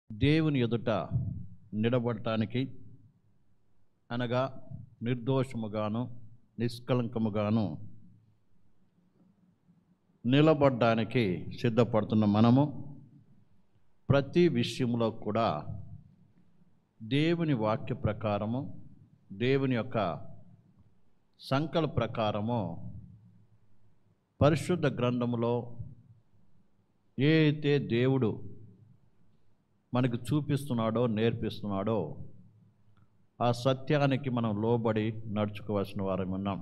దేవుని ఎదుట నిలబడటానికి అనగా నిర్దోషముగాను నిష్కలంకముగాను నిలబడడానికి సిద్ధపడుతున్న మనము ప్రతి విషయంలో కూడా దేవుని వాక్య ప్రకారము దేవుని యొక్క సంకల్ప ప్రకారము పరిశుద్ధ గ్రంథములో ఏ అయితే దేవుడు మనకు చూపిస్తున్నాడో నేర్పిస్తున్నాడో ఆ సత్యానికి మనం లోబడి నడుచుకోవాల్సిన వారం ఉన్నాం.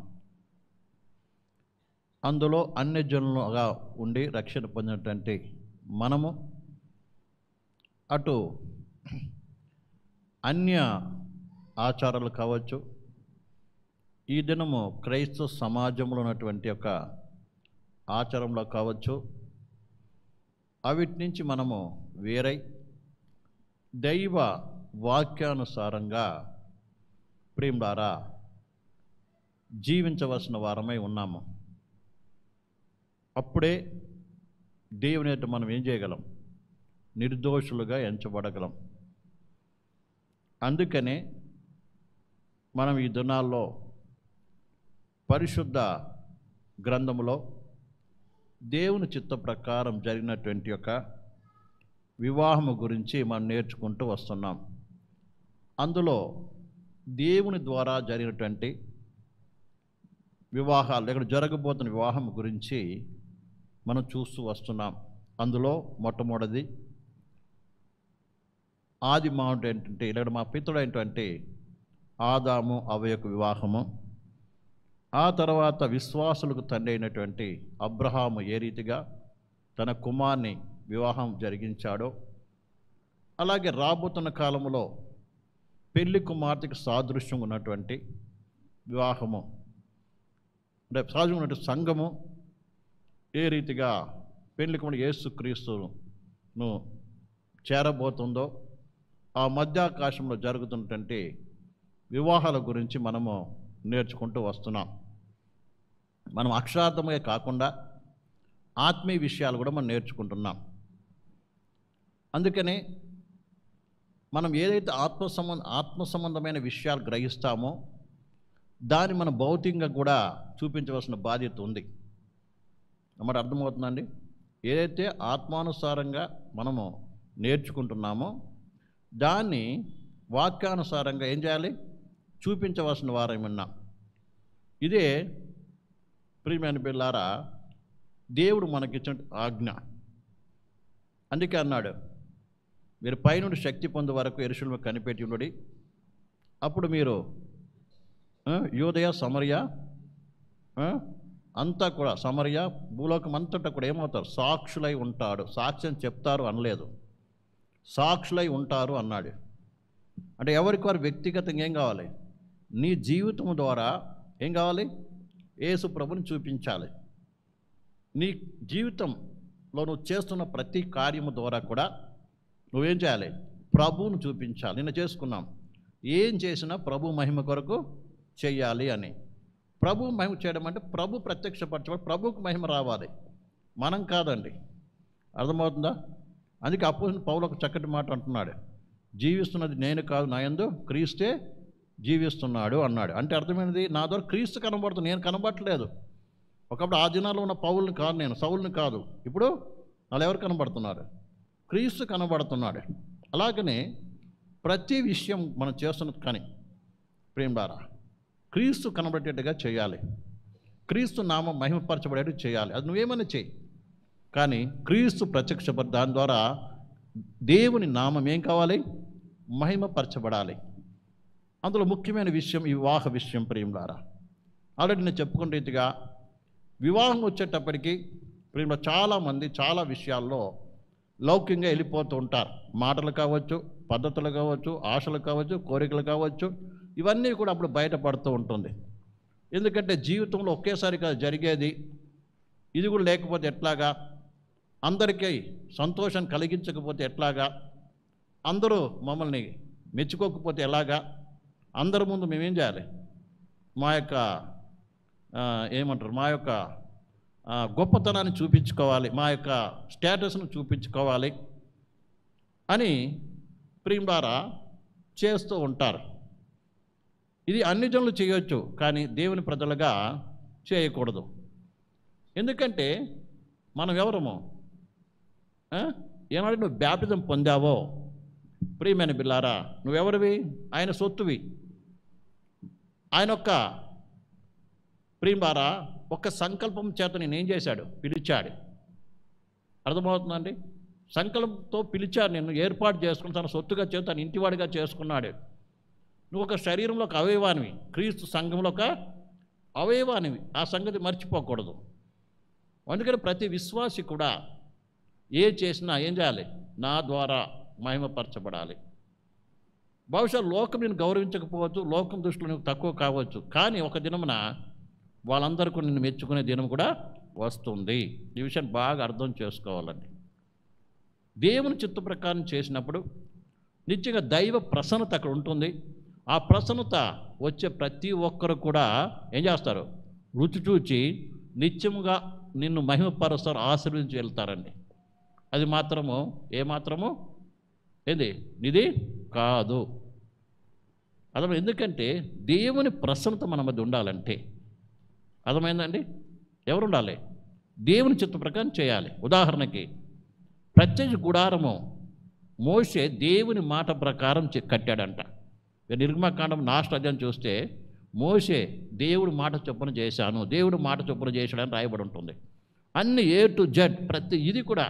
అందులో అన్యజనులుగా ఉండి రక్షణ పొందినటువంటి మనము అటు అన్య ఆచారాలు కావచ్చు, ఈ దినము క్రైస్తవ సమాజంలో ఉన్నటువంటి ఒక ఆచారంలో కావచ్చు, అవిటి నుంచి మనము వేరై దైవ వాక్యానుసారంగా ప్రేమలారా జీవించవలసిన వారమై ఉన్నాము. అప్పుడే దేవుని ఎదుట మనం ఏం చేయగలం? నిర్దోషులుగా ఎంచబడగలం. అందుకనే మనం ఈ దినాల్లో పరిశుద్ధ గ్రంథములో దేవుని చిత్త ప్రకారం జరిగినటువంటి యొక్క వివాహము గురించి మనం నేర్చుకుంటూ వస్తున్నాం. అందులో దేవుని ద్వారా జరిగినటువంటి వివాహాలు, ఇక్కడ జరగబోతున్న వివాహం గురించి మనం చూస్తూ వస్తున్నాం. అందులో మొట్టమొదటిది ఆది మానవుడు ఏంటంటే, ఇక్కడ మా పితృడు ఏంటంటే ఆదాము అవ్వ యొక్క వివాహము. ఆ తర్వాత విశ్వాసులకు తండ్రి అయినటువంటి అబ్రహాము ఏ రీతిగా తన కుమార్ని వివాహం జరిగించాడో, అలాగే రాబోతున్న కాలంలో పెళ్లి కుమార్తెకు సాదృశ్యం ఉన్నటువంటి వివాహము, అంటే సాదృశ్యం ఉన్నటువంటి సంఘము ఏ రీతిగా పెళ్లి కుమార్తె యేసుక్రీస్తును చేరబోతుందో, ఆ మధ్యాకాశంలో జరుగుతున్నటువంటి వివాహాల గురించి మనము నేర్చుకుంటూ వస్తున్నాం. మనం అక్షరార్థమే కాకుండా ఆత్మీయ విషయాలు కూడా మనం నేర్చుకుంటున్నాం. అందుకనే మనం ఏదైతే ఆత్మ సంబంధమైన విషయాలు గ్రహిస్తామో దాన్ని మనం భౌతికంగా కూడా చూపించవలసిన బాధ్యత ఉంది. అన్నమాట అర్థమవుతుందండి. ఏదైతే ఆత్మానుసారంగా మనము నేర్చుకుంటున్నామో దాన్ని వాక్యానుసారంగా ఏం చేయాలి? చూపించవలసిన వారం ఉన్నాం. ఇదే ప్రియమైన బిడ్డలారా దేవుడు మనకిచ్చిన ఆజ్ఞ. అందుకే అన్నాడు, మీరు పైనుండి శక్తి పొందే వరకు యెరూషలేములో కనిపెట్టి ఉండుడి, అప్పుడు మీరు యూదయ సమరయ అంతా కూడా, సమరయ భూలోకం అంతటా కూడా ఏమవుతారు? సాక్షులై ఉంటాడు. సాక్ష్యం చెప్తారు అనలేదు, సాక్షులై ఉంటారు అన్నాడు. అంటే ఎవరికి వారు వ్యక్తిగతంగా ఏం కావాలి? నీ జీవితం ద్వారా ఏం కావాలి? యేసు ప్రభుని చూపించాలి. నీ జీవితంలో నువ్వు చేస్తున్న ప్రతి కార్యము ద్వారా కూడా నువ్వేం చేయాలి? ప్రభువును చూపించాలి. నిన్న చేసుకున్నాం, ఏం చేసినా ప్రభు మహిమ కొరకు చెయ్యాలి అని. ప్రభు మహిమ చేయడం అంటే ప్రభు ప్రత్యక్షపరచబడి ప్రభువుకు మహిమ రావాలి, మనం కాదండి. అర్థమవుతుందా? అందుకే అపోస్తలుడైన పౌలు ఒక చక్కటి మాట అంటున్నాడు, జీవిస్తున్నది నేను కాదు, నా యందు క్రీస్తే జీవిస్తున్నాడు అన్నాడు. అంటే అర్థమైనది, నా ద్వారా క్రీస్తు కనబడుతుంది, నేను కనబడట్లేదు. ఒకప్పుడు ఆ దినాల్లో ఉన్న పౌల్ని కాదు, నేను సౌల్ని కాదు. ఇప్పుడు వాళ్ళు ఎవరు కనబడుతున్నారు? క్రీస్తు కనబడుతున్నాడు. అలాగనే ప్రతి విషయం మనం చేస్తున్నది కానీ ప్రేమలారా క్రీస్తు కనబడేట్టుగా చేయాలి, క్రీస్తు నామం మహిమపరచబడేట్టు చేయాలి. అది నువ్వేమైనా చేయి, కానీ క్రీస్తు ప్రత్యక్షపడి దాని ద్వారా దేవుని నామం ఏం కావాలి? మహిమపరచబడాలి. అందులో ముఖ్యమైన విషయం ఈ వివాహ విషయం. ప్రేమలారా ఆల్రెడీ నేను చెప్పుకున్న రీతిగా వివాహం వచ్చేటప్పటికి ప్రేమ చాలామంది చాలా విషయాల్లో లౌకికంగా వెళ్ళిపోతూ ఉంటారు. మాటలు కావచ్చు, పద్ధతులు కావచ్చు, ఆశలు కావచ్చు, కోరికలు కావచ్చు, ఇవన్నీ కూడా అప్పుడు బయటపడుతూ ఉంటుంది. ఎందుకంటే జీవితంలో ఒకేసారి జరిగేది, ఇది కూడా లేకపోతే ఎట్లాగా? అందరికీ సంతోషం కలిగించకపోతే ఎట్లాగా? అందరూ మమ్మల్ని మెచ్చుకోకపోతే ఎలాగా? అందరి ముందు మేమేం చేయాలి? మా యొక్క ఏమంటారు, మా యొక్క గొప్పతనాన్ని చూపించుకోవాలి, మా యొక్క స్టేటస్ను చూపించుకోవాలి అని ప్రియులారా చేస్తూ ఉంటారు. ఇది అన్ని జనులు చేయొచ్చు, కానీ దేవుని ప్రజలుగా చేయకూడదు. ఎందుకంటే మనం ఎవరము? ఏనాడు నువ్వు బ్యాప్టిజం పొందావో ప్రియమైన బిల్లారా, నువ్వెవరివి? ఆయన సొత్తువి. ఆయన యొక్క ప్రియులారా ఒక్క సంకల్పం చేత నేనేం చేశాడు? పిలిచాడు. అర్థమవుతుందండి? సంకల్పంతో పిలిచాడు, నిన్ను ఏర్పాటు చేసుకుని తన సొత్తుగా చేసి తన ఇంటివాడిగా చేసుకున్నాడు. నువ్వు ఒక శరీరంలో ఒక అవయవానివి, క్రీస్తు సంఘంలో ఒక అవయవానివి. ఆ సంగతి మర్చిపోకూడదు. అందుకని ప్రతి విశ్వాసి కూడా ఏ చేసినా ఏం చేయాలి? నా ద్వారా మహిమపరచబడాలి. బహుశా లోకం నేను గౌరవించకపోవచ్చు, లోకం దృష్టిలో నువ్వు తక్కువ కావచ్చు, కానీ ఒక దినమున వాళ్ళందరికీ నిన్ను మెచ్చుకునే దినం కూడా వస్తుంది. ఈ విషయాన్ని బాగా అర్థం చేసుకోవాలండి. దేవుని చిత్త ప్రకారం చేసినప్పుడు నిత్యంగా దైవ ప్రసన్నత అక్కడ ఉంటుంది. ఆ ప్రసన్నత వచ్చే ప్రతి ఒక్కరు కూడా ఏం చేస్తారు? రుచి చూచి నిత్యముగా నిన్ను మహిమపరుస్తారు, ఆశీర్వదించి వెళ్తారండి. అది మాత్రము ఏమాత్రము ఏంది నిధి కాదు. అర్థం? ఎందుకంటే దేవుని ప్రసన్నత మన మధ్య ఉండాలంటే, అర్థమైందండి? ఎవరు ఉండాలి? దేవుని చిత్త ప్రకారం చేయాలి. ఉదాహరణకి ప్రత్యక్ష గుడారము మోషే దేవుని మాట ప్రకారం కట్టాడంట. నిర్గమకాండం లాస్ట్ అధ్యాయం చూస్తే మోషే దేవుడి మాట చొప్పున చేశాను, దేవుడు మాట చొప్పున చేశాడని రాయబడి ఉంటుంది. అన్ని A to Z ప్రతి ఇది కూడా.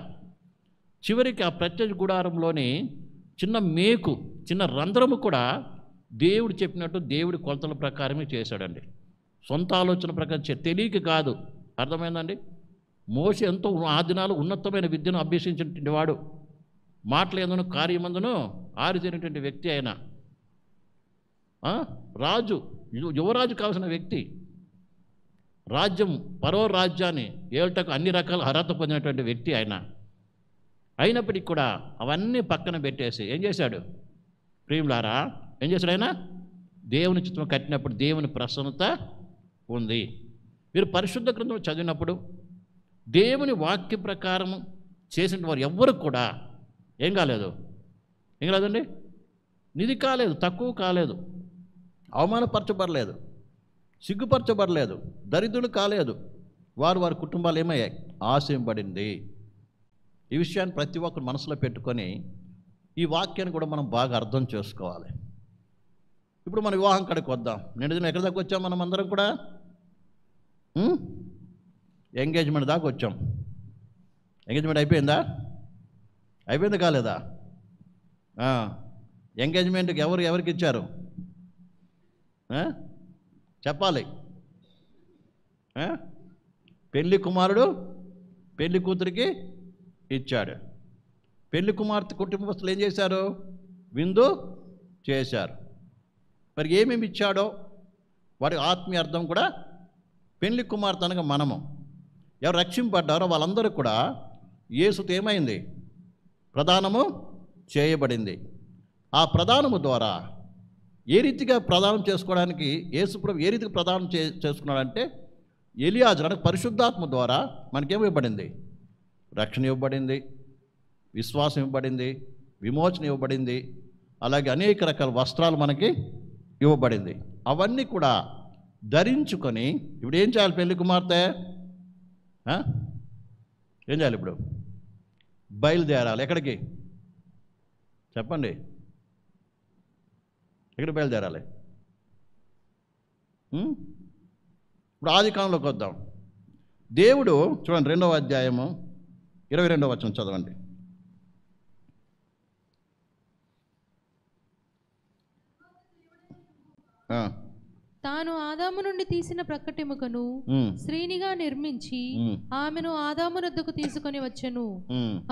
చివరికి ఆ ప్రత్యక్ష గుడారంలోని చిన్న మేకు, చిన్న రంధ్రము కూడా దేవుడు చెప్పినట్టు దేవుడి కొలతల ప్రకారమే చేశాడండి. సొంత ఆలోచన ప్రకారం తెలియక కాదు. అర్థమైందండి? మోషే ఎంతో ఆ దినాలు ఉన్నతమైన విద్యను అభ్యసించినటువంటి వాడు, మాటలేందును కార్యమందును ఆరితేనటువంటి వ్యక్తి. ఆయన రాజు, యువరాజు కావాల్సిన వ్యక్తి. రాజ్యం, పరో రాజ్యాన్ని ఏళ్టకు అన్ని రకాల అర్హత పొందినటువంటి వ్యక్తి ఆయన. అయినప్పటికీ కూడా అవన్నీ పక్కన పెట్టేసి ఏం చేశాడు? ప్రియులారా ఏం చేశాడు? ఆయన దేవుని చిత్తం కట్టినప్పుడు దేవుని ప్రసన్నత ఉంది. మీరు పరిశుద్ధ గ్రంథం చదివినప్పుడు దేవుని వాక్య ప్రకారం చేసిన వారు ఎవ్వరు కూడా ఏం కాలేదు? ఏం కాలేదండి? నిధి కాలేదు, తక్కువ కాలేదు, అవమానపరచబడలేదు, సిగ్గుపరచబడలేదు, దరిద్రులు కాలేదు. వారి కుటుంబాలు ఏమయ్యాయి? ఆశింపబడింది. ఈ విషయాన్ని ప్రతి ఒక్కరు మనసులో పెట్టుకొని ఈ వాక్యాన్ని కూడా మనం బాగా అర్థం చేసుకోవాలి. ఇప్పుడు మన వివాహం కాడికి వద్దాం. నిన్న ఎక్కడి దాకా వచ్చాం? మనం అందరం కూడా ఎంగేజ్మెంట్ దాకా వచ్చాం. ఎంగేజ్మెంట్ అయిపోయిందా? అయిపోయింది కాలేదా? ఎంగేజ్మెంట్కి ఎవరికి ఇచ్చారు? చెప్పాలి. పెళ్లి కుమారుడు పెళ్లి కూతురికి ఇచ్చాడు. పెళ్లి కుమార్తె కుటుంబస్తులు ఏం చేశారు? విందు చేశారు. మరి ఏమేమి ఇచ్చాడో వాడి ఆత్మీయ అర్థం కూడా పెళ్లి కుమార్తె అనగా మనము ఎవరు రక్షింపడ్డారో వాళ్ళందరూ కూడా యేసుతో ఏమైంది? ప్రదానము చేయబడింది. ఆ ప్రదానము ద్వారా ఏ రీతిగా ప్రదానం చేసుకోవడానికి యేసుప్రభు ఏ రీతిగా ప్రదానం చేసుకున్నాడంటే ఎలియాజరు అంటే పరిశుద్ధాత్మ ద్వారా మనకేమివ్వబడింది? రక్షణ ఇవ్వబడింది, విశ్వాసం ఇవ్వబడింది, విమోచన ఇవ్వబడింది, అలాగే అనేక రకాల వస్త్రాలు మనకి ఇవ్వబడింది. అవన్నీ కూడా ధరించుకొని ఇప్పుడు ఏం చేయాలి? పెళ్లి కుమార్తె ఏం చేయాలి? ఇప్పుడు బయలుదేరాలి. ఎక్కడికి చెప్పండి? ఎక్కడికి బయలుదేరాలి? ఇప్పుడు ఆదికాండంలోకి వద్దాం. దేవుడు చూడండి, 2వ అధ్యాయము 22వ వచనం చదవండి. తాను ఆదాము నుండి తీసిన ప్రక్కటెముకను స్త్రీనిగా నిర్మించి ఆమెను ఆదాము వద్దకు తీసుకొని వచ్చెను.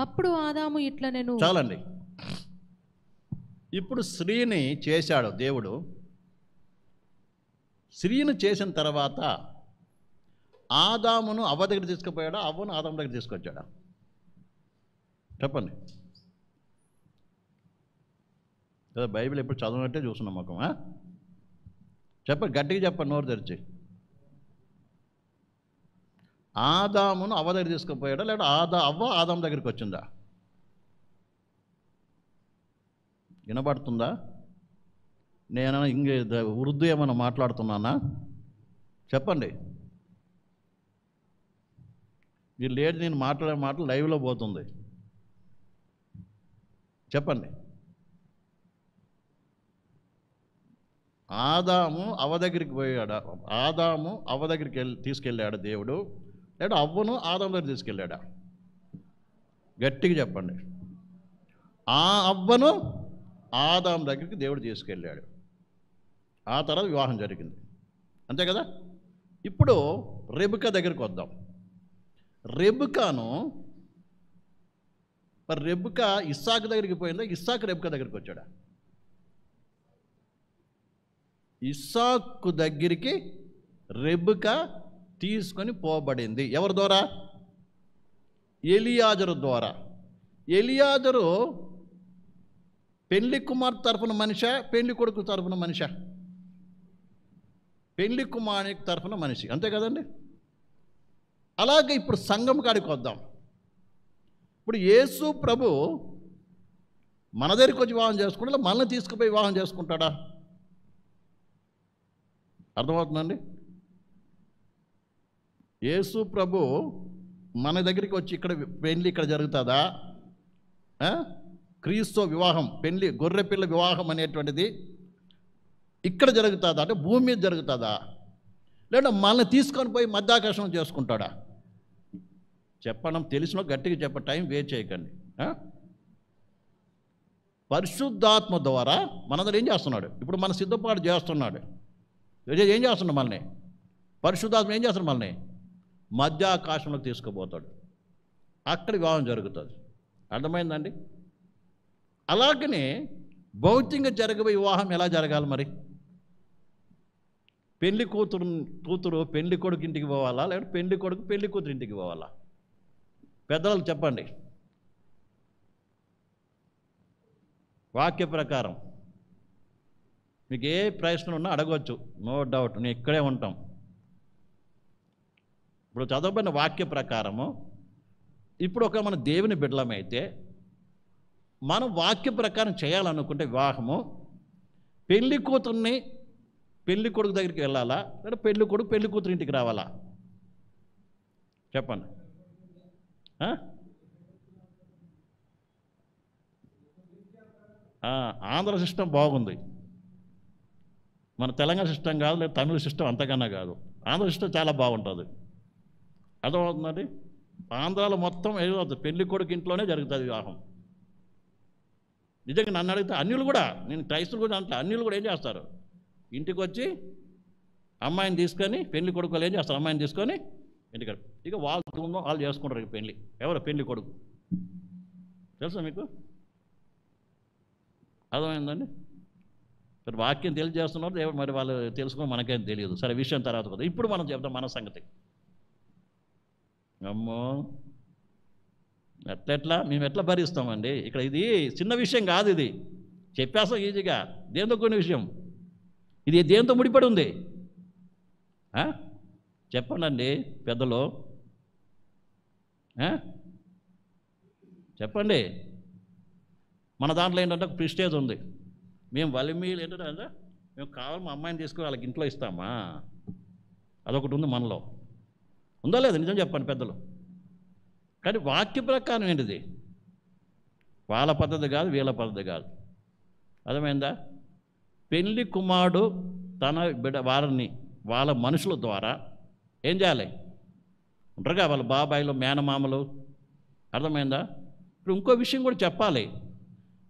అప్పుడు ఆదాము ఇట్లనెను. చాలండి. ఇప్పుడు స్త్రీని చేశాడు దేవుడు. స్త్రీని చేసిన తర్వాత ఆదామును అవ్వ దగ్గర తీసుకుపోయాడా? అవ్వను ఆదాము దగ్గర తీసుకొచ్చాడా? చెప్పండి. కదా బైబిల్ ఎప్పుడు చదవనట్టే చూస్తున్నాం మొక్కం. చెప్పండి, గట్టిగా చెప్పండి, నోరు తెరిచి. ఆదామును అవ్వ దగ్గర తీసుకుపోయాడా లేదా అవ్వ ఆదాము దగ్గరికి వచ్చిందా? వినబడుతుందా? నేను ఉర్దూ ఏమైనా మాట్లాడుతున్నానా? చెప్పండి. ఈ లేడీ నేను మాట్లాడే మాటలు లైవ్లో పోతుంది. చెప్పండి. ఆదాము అవ్వ దగ్గరికి పోయాడా? ఆదాము అవ్వ దగ్గరికి తీసుకెళ్ళాడు దేవుడు, లేదా అవ్వను ఆదాము దగ్గర తీసుకెళ్ళాడా? గట్టిగా చెప్పండి. ఆ అవ్వను ఆదాము దగ్గరికి దేవుడు తీసుకెళ్ళాడు. ఆ తర్వాత వివాహం జరిగింది, అంతే కదా? ఇప్పుడు రెబెకా దగ్గరికి వద్దాం. రెబెకాను, మరి రెబెకా ఇస్సాకు దగ్గరికి పోయిందా? ఇస్సాకు రెబెకా దగ్గరికి వచ్చాడా? ఇస్సాకు దగ్గరికి రెబెకా తీసుకొని పోబడింది. ఎవరి ద్వారా? ఎలియాజరు ద్వారా. ఎలియాజరు పెళ్లి కుమార్ తరఫున మనిషా, పెళ్లి కొడుకు తరఫున మనిషా? పెళ్లి కుమారుని తరఫున మనిషి, అంతే కదండి? అలాగే ఇప్పుడు సంఘం కాడికి వద్దాం. ఇప్పుడు యేసు ప్రభు మన దగ్గరికి వచ్చి వివాహం చేసుకుంటా, మనల్ని తీసుకుపోయి వివాహం చేసుకుంటాడా? అర్థమవుతుందండి? యేసు ప్రభు మన దగ్గరికి వచ్చి ఇక్కడ పెళ్లి ఇక్కడ జరుగుతుందా? క్రీస్తు వివాహం, పెళ్లి, గొర్రెపిల్ల వివాహం అనేటువంటిది ఇక్కడ జరుగుతుందా? అంటే భూమి మీద జరుగుతుందా? లేదా మనల్ని తీసుకొని పోయి మధ్యాకాశం చేసుకుంటాడా? చెప్పడం తెలిసిన గట్టిగా చెప్ప, టైం వేస్ట్ చేయకండి. పరిశుద్ధాత్మ ద్వారా మనందరూ ఏం చేస్తున్నాడు? ఇప్పుడు మన సిద్ధపాటు చేస్తున్నాడు. ఏం చేస్తున్నాడు? మనల్ని పరిశుద్ధాత్మ ఏం చేస్తున్నాడు? మనల్ని మధ్యాకాశంలోకి తీసుకుపోతాడు. అక్కడ వివాహం జరుగుతుంది. అర్థమైందండి? అలాగనే భౌతికంగా జరగబోయే వివాహం ఎలా జరగాలి మరి? పెళ్లి కూతురు పెళ్లి కొడుకు ఇంటికి పోవాలా, లేకపోతే పెళ్లి కొడుకు పెళ్లి కూతురు ఇంటికి పోవాలా? పెద్దవాళ్ళు చెప్పండి. వాక్య ప్రకారం మీకు ఏ ప్రశ్న ఉన్నా అడగవచ్చు, నో డౌట్, నేను ఇక్కడే ఉంటాం. ఇప్పుడు చదవబడిన వాక్య ప్రకారము, ఇప్పుడు ఒక మన దేవుని బిడ్డలమైతే మనం వాక్య ప్రకారం చేయాలనుకుంటే వివాహము, పెళ్లి కూతుర్ని పెళ్లి కొడుకు దగ్గరికి వెళ్ళాలా, లేదా పెళ్లి కొడుకు పెళ్లి కూతురు ఇంటికి రావాలా? చెప్పండి. ఆంధ్ర సిస్టమ్ బాగుంది, మన తెలంగాణ సిస్టమ్ కాదు, లేదా తమిళ సిస్టమ్ అంతకన్నా కాదు. ఆంధ్ర సిస్టమ్ చాలా బాగుంటుంది. అర్థమవుతుందండి? ఆంధ్రాలో మొత్తం ఏదవుతుంది, పెళ్లి కొడుకు ఇంట్లోనే జరుగుతుంది వివాహం. నిజంగా నన్ను అడిగితే అన్యులు కూడా, నేను క్రైస్తవులు కూడా అంటే అన్యులు కూడా ఏం చేస్తారు? ఇంటికి వచ్చి అమ్మాయిని తీసుకొని, పెళ్లి కొడుకు వాళ్ళు ఏం చేస్తారు? అమ్మాయిని తీసుకొని ఇంటికి, ఇక వాళ్ళు చేసుకుంటారు ఇక పెళ్ళి. ఎవరు? పెళ్లి కొడుకు. తెలుసా మీకు? అర్థమైందండి? మరి వాక్యం తెలియజేస్తున్నారు దేవుడు, మరి వాళ్ళు తెలుసుకో మనకేం తెలియదు. సరే, విషయం తర్వాత కదా. ఇప్పుడు మనం చెప్తాం మన సంగతి. అమ్మో, ఎట్లా మేము ఎట్లా భరిస్తామండి? ఇక్కడ ఇది చిన్న విషయం కాదు, ఇది చెప్పేస్తాం ఈజీగా. దేంతో కొన్ని విషయం ఇది, దేంతో ముడిపడి ఉంది చెప్పండి పెద్దలు, చెప్పండి. మన దాంట్లో ఏంటంటే ఒక ప్రిస్టేజ్ ఉంది. మేము వలిమీలు ఏంటంటే మేము కావాలి మా అమ్మాయిని తీసుకుని వాళ్ళకి ఇంట్లో ఇస్తామా, అదొకటి ఉంది మనలో. ఉందా లేదా? నిజం చెప్పండి పెద్దలు. కానీ వాక్య ప్రకారం ఏంటిది? వాళ్ళ పద్ధతి కాదు, వీళ్ళ పద్ధతి కాదు. అర్థమైందా? పెళ్లి కుమారుడు తన బిడ్డ వారిని వాళ్ళ మనుషుల ద్వారా ఏం చేయాలి? ఉంటారుగా వాళ్ళ బాబాయిలు, మేనమామలు. అర్థమైందా? ఇప్పుడు ఇంకో విషయం కూడా చెప్పాలి.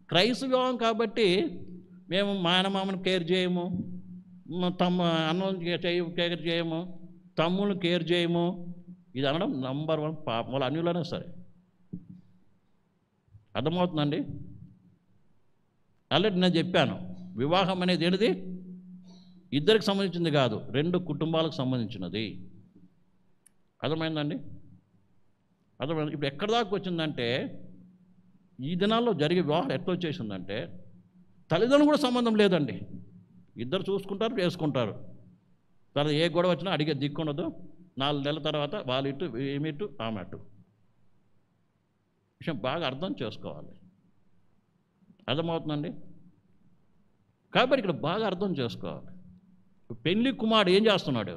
క్రైస్తవ వివాహం కాబట్టి మేము మేనమామను కేర్ చేయము, అన్నం కేర్ చేయము, తమ్ముళ్ళు కేర్ చేయము. ఇది అనడం నంబర్ 1 పాపం. వాళ్ళు అన్యులనే సరే. అర్థమవుతుందండి? ఆల్రెడీ నేను చెప్పాను, వివాహం అనేది ఏంటిది? ఇద్దరికి సంబంధించింది కాదు, 2 కుటుంబాలకు సంబంధించినది. అర్థమైందండి? అర్థమైంది. ఇప్పుడు ఎక్కడి దాకా వచ్చిందంటే, ఈ దినాల్లో జరిగే వివాహం ఎట్లా వచ్చేసిందంటే, తల్లిదండ్రులు కూడా సంబంధం లేదండి. ఇద్దరు చూసుకుంటారు, చేసుకుంటారు. తర్వాత ఏ గొడవ వచ్చినా అడిగే దిక్కుండదు. 4 నెలల తర్వాత వాళ్ళు ఇటు, ఏమిటు, ఆమె అటు. విషయం బాగా అర్థం చేసుకోవాలి. అర్థమవుతుందండి? కాబట్టి ఇక్కడ బాగా అర్థం చేసుకోవాలి. పెళ్లి కుమారుడు ఏం చేస్తున్నాడు?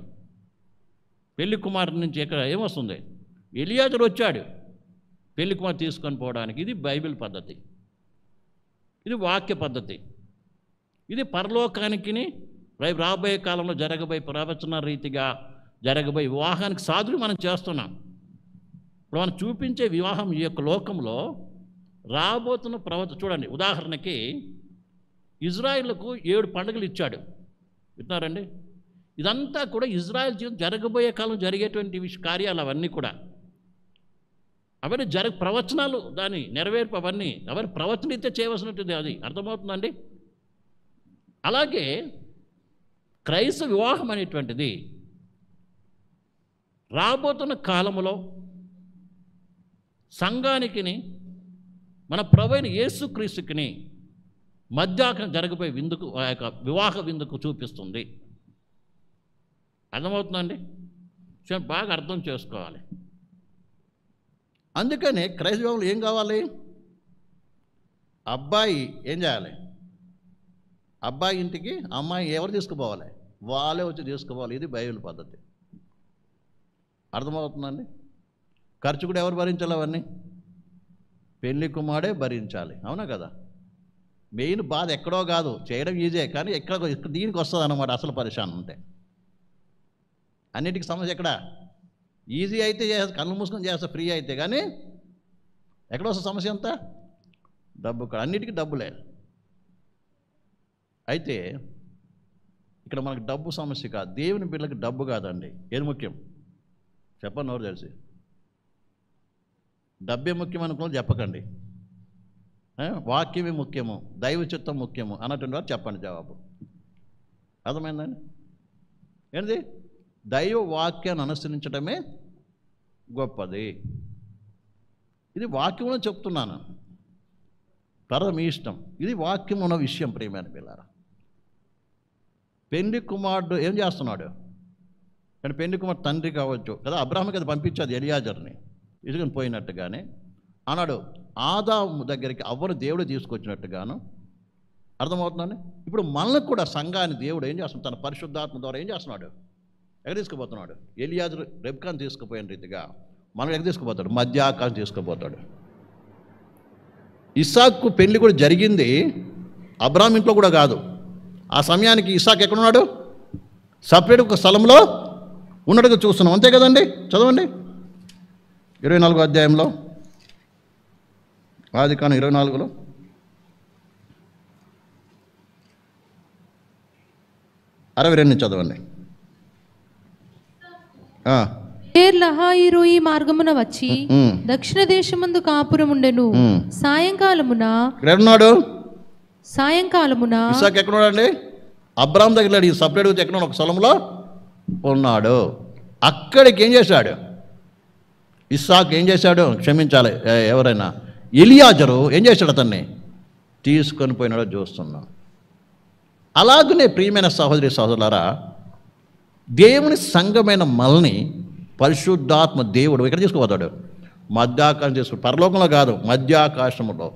పెళ్లి కుమారుడి నుంచి ఇక్కడ ఏమొస్తుంది? ఎలియాజరు వచ్చాడు పెళ్లి కుమారుడు తీసుకొని పోవడానికి. ఇది బైబిల్ పద్ధతి, ఇది వాక్య పద్ధతి, ఇది పరలోకానికి రాబోయే కాలంలో జరగబోయే ప్రవచన రీతిగా జరగబోయే వివాహానికి సాధులు మనం చేస్తున్నాం. ఇప్పుడు మనం చూపించే వివాహం ఈ యొక్క లోకంలో రాబోతున్న చూడండి. ఉదాహరణకి ఇజ్రాయిల్కు 7 పండుగలు ఇచ్చాడు. వింటున్నారండి? ఇదంతా కూడా ఇజ్రాయెల్ జీవితం జరగబోయే కాలం జరిగేటువంటి కార్యాలు అవన్నీ కూడా. అవన్నీ ప్రవచనాలు, దాని నెరవేర్పు అవన్నీ ప్రవచనరీత్యా చేయవలసినటువంటి అది. అర్థమవుతుందండి? అలాగే క్రైస్తవ వివాహం అనేటువంటిది రాబోతున్న కాలంలో సంఘానికి, మన ప్రభువైన యేసుక్రీస్తుకి మధ్యాహ్నం జరగబోయే విందుకు, ఆ యొక్క వివాహ విందుకు చూపిస్తుంది. అర్థమవుతుందండి? బాగా అర్థం చేసుకోవాలి. అందుకనే క్రైస్తవంలో ఏం కావాలి? అబ్బాయి ఏం చేయాలి? అబ్బాయి ఇంటికి అమ్మాయి ఎవరు తీసుకుపోవాలి? వాళ్ళే వచ్చి తీసుకుపోవాలి. ఇది బైబిల్ పద్ధతి. అర్థమవుతుందండి? ఖర్చు కూడా ఎవరు భరించాలి? అవన్నీ పెళ్లి కుమారుడే భరించాలి. అవునా కదా? మెయిన్ బాధ ఎక్కడో కాదు, చేయడం ఈజీ, కానీ ఎక్కడ దీనికి వస్తుంది అన్నమాట అసలు పరిశాన్ ఉంటే. అన్నిటికీ సమస్య ఎక్కడ? ఈజీ అయితే కళ్ళు మూసుకొని చేస్తా, ఫ్రీ అయితే, కానీ ఎక్కడ వస్తుంది సమస్య అంతా? డబ్బు. అన్నిటికీ డబ్బులే. అయితే ఇక్కడ మనకు డబ్బు సమస్య కాదు, దేవుని బిడ్డలకు డబ్బు కాదండి. ఏది ముఖ్యం చెప్పండి? ఎవరు తెలిసి డబ్బే ముఖ్యం అనుకున్న చెప్పకండి. వాక్యమే ముఖ్యము, దైవ చిత్తం ముఖ్యము అన్నటువంటి వారు చెప్పండి జవాబు. అర్థమైందండి? ఏంటి? దైవ వాక్యాన్ని అనుసరించడమే గొప్పది. ఇది వాక్యంలో చెప్తున్నాను, తర్వాత మీ ఇష్టం. ఇది వాక్యం ఉన్న విషయం. ప్రియమైన పిల్లారా, పెండ్లి కుమారుడు ఏం చేస్తున్నాడు? కానీ పెండ్లి కుమారుడు తండ్రి కావచ్చు కదా, అబ్రాహాముకి అది పంపించాది ఎలియాజర్ని ఇసుకని పోయినట్టుగానే అన్నాడు. ఆదాము దగ్గరికి అవ్వను దేవుడు తీసుకొచ్చినట్టుగాను. అర్థమవుతుందండి? ఇప్పుడు మనకు కూడా సంఘాన్ని దేవుడు ఏం చేస్తున్నాడు? తన పరిశుద్ధాత్మ ద్వారా ఏం చేస్తున్నాడు? ఎక్కడ తీసుకుపోతున్నాడు? ఎలియాజరు రెబ్కాను తీసుకుపోయిన రీతిగా మనం ఎక్కడ తీసుకుపోతాడు? మధ్య ఆకాశం తీసుకుపోతాడు. ఇస్సాకు పెళ్లి కూడా జరిగింది అబ్రాహాం ఇంట్లో కూడా కాదు. ఆ సమయానికి ఇస్సాకు ఎక్కడున్నాడు? సపరేట్ ఒక స్థలంలో ఉన్నట్టుగా చూస్తున్నాం. అంతే కదండి? చదవండి 24వ అధ్యాయంలో, ఆదికాండం 24లో 62 నుంచి చదవండి. లహాయిరోయి మార్గమున వచ్చి దక్షిణ దేశమందు కాపురం ఉండెను. సాయంకాలమున ఇస్సాకు ఎక్కడున్నాడండి? అబ్రాహాం దగ్గర ఈ సపరేట్ ఎక్కడ ఒక స్థలంలో ఉన్నాడు. అక్కడికి ఏం చేశాడు? ఇస్సాకు ఏం చేశాడు? క్షమించాలి ఎవరైనా, ఎలియాజరు ఏం చేశాడు? అతన్ని తీసుకొని పోయినాడో చూస్తున్నాం. అలాగనే ప్రియమైన సహోదరి సహోదరులారా, దేవుని సంఘమైన మనల్ని పరిశుద్ధాత్మ దేవుడు ఎక్కడ తీసుకుపోతాడు? మధ్యాకాశం తీసుకు, పరలోకంలో కాదు, మధ్యాకాశములో.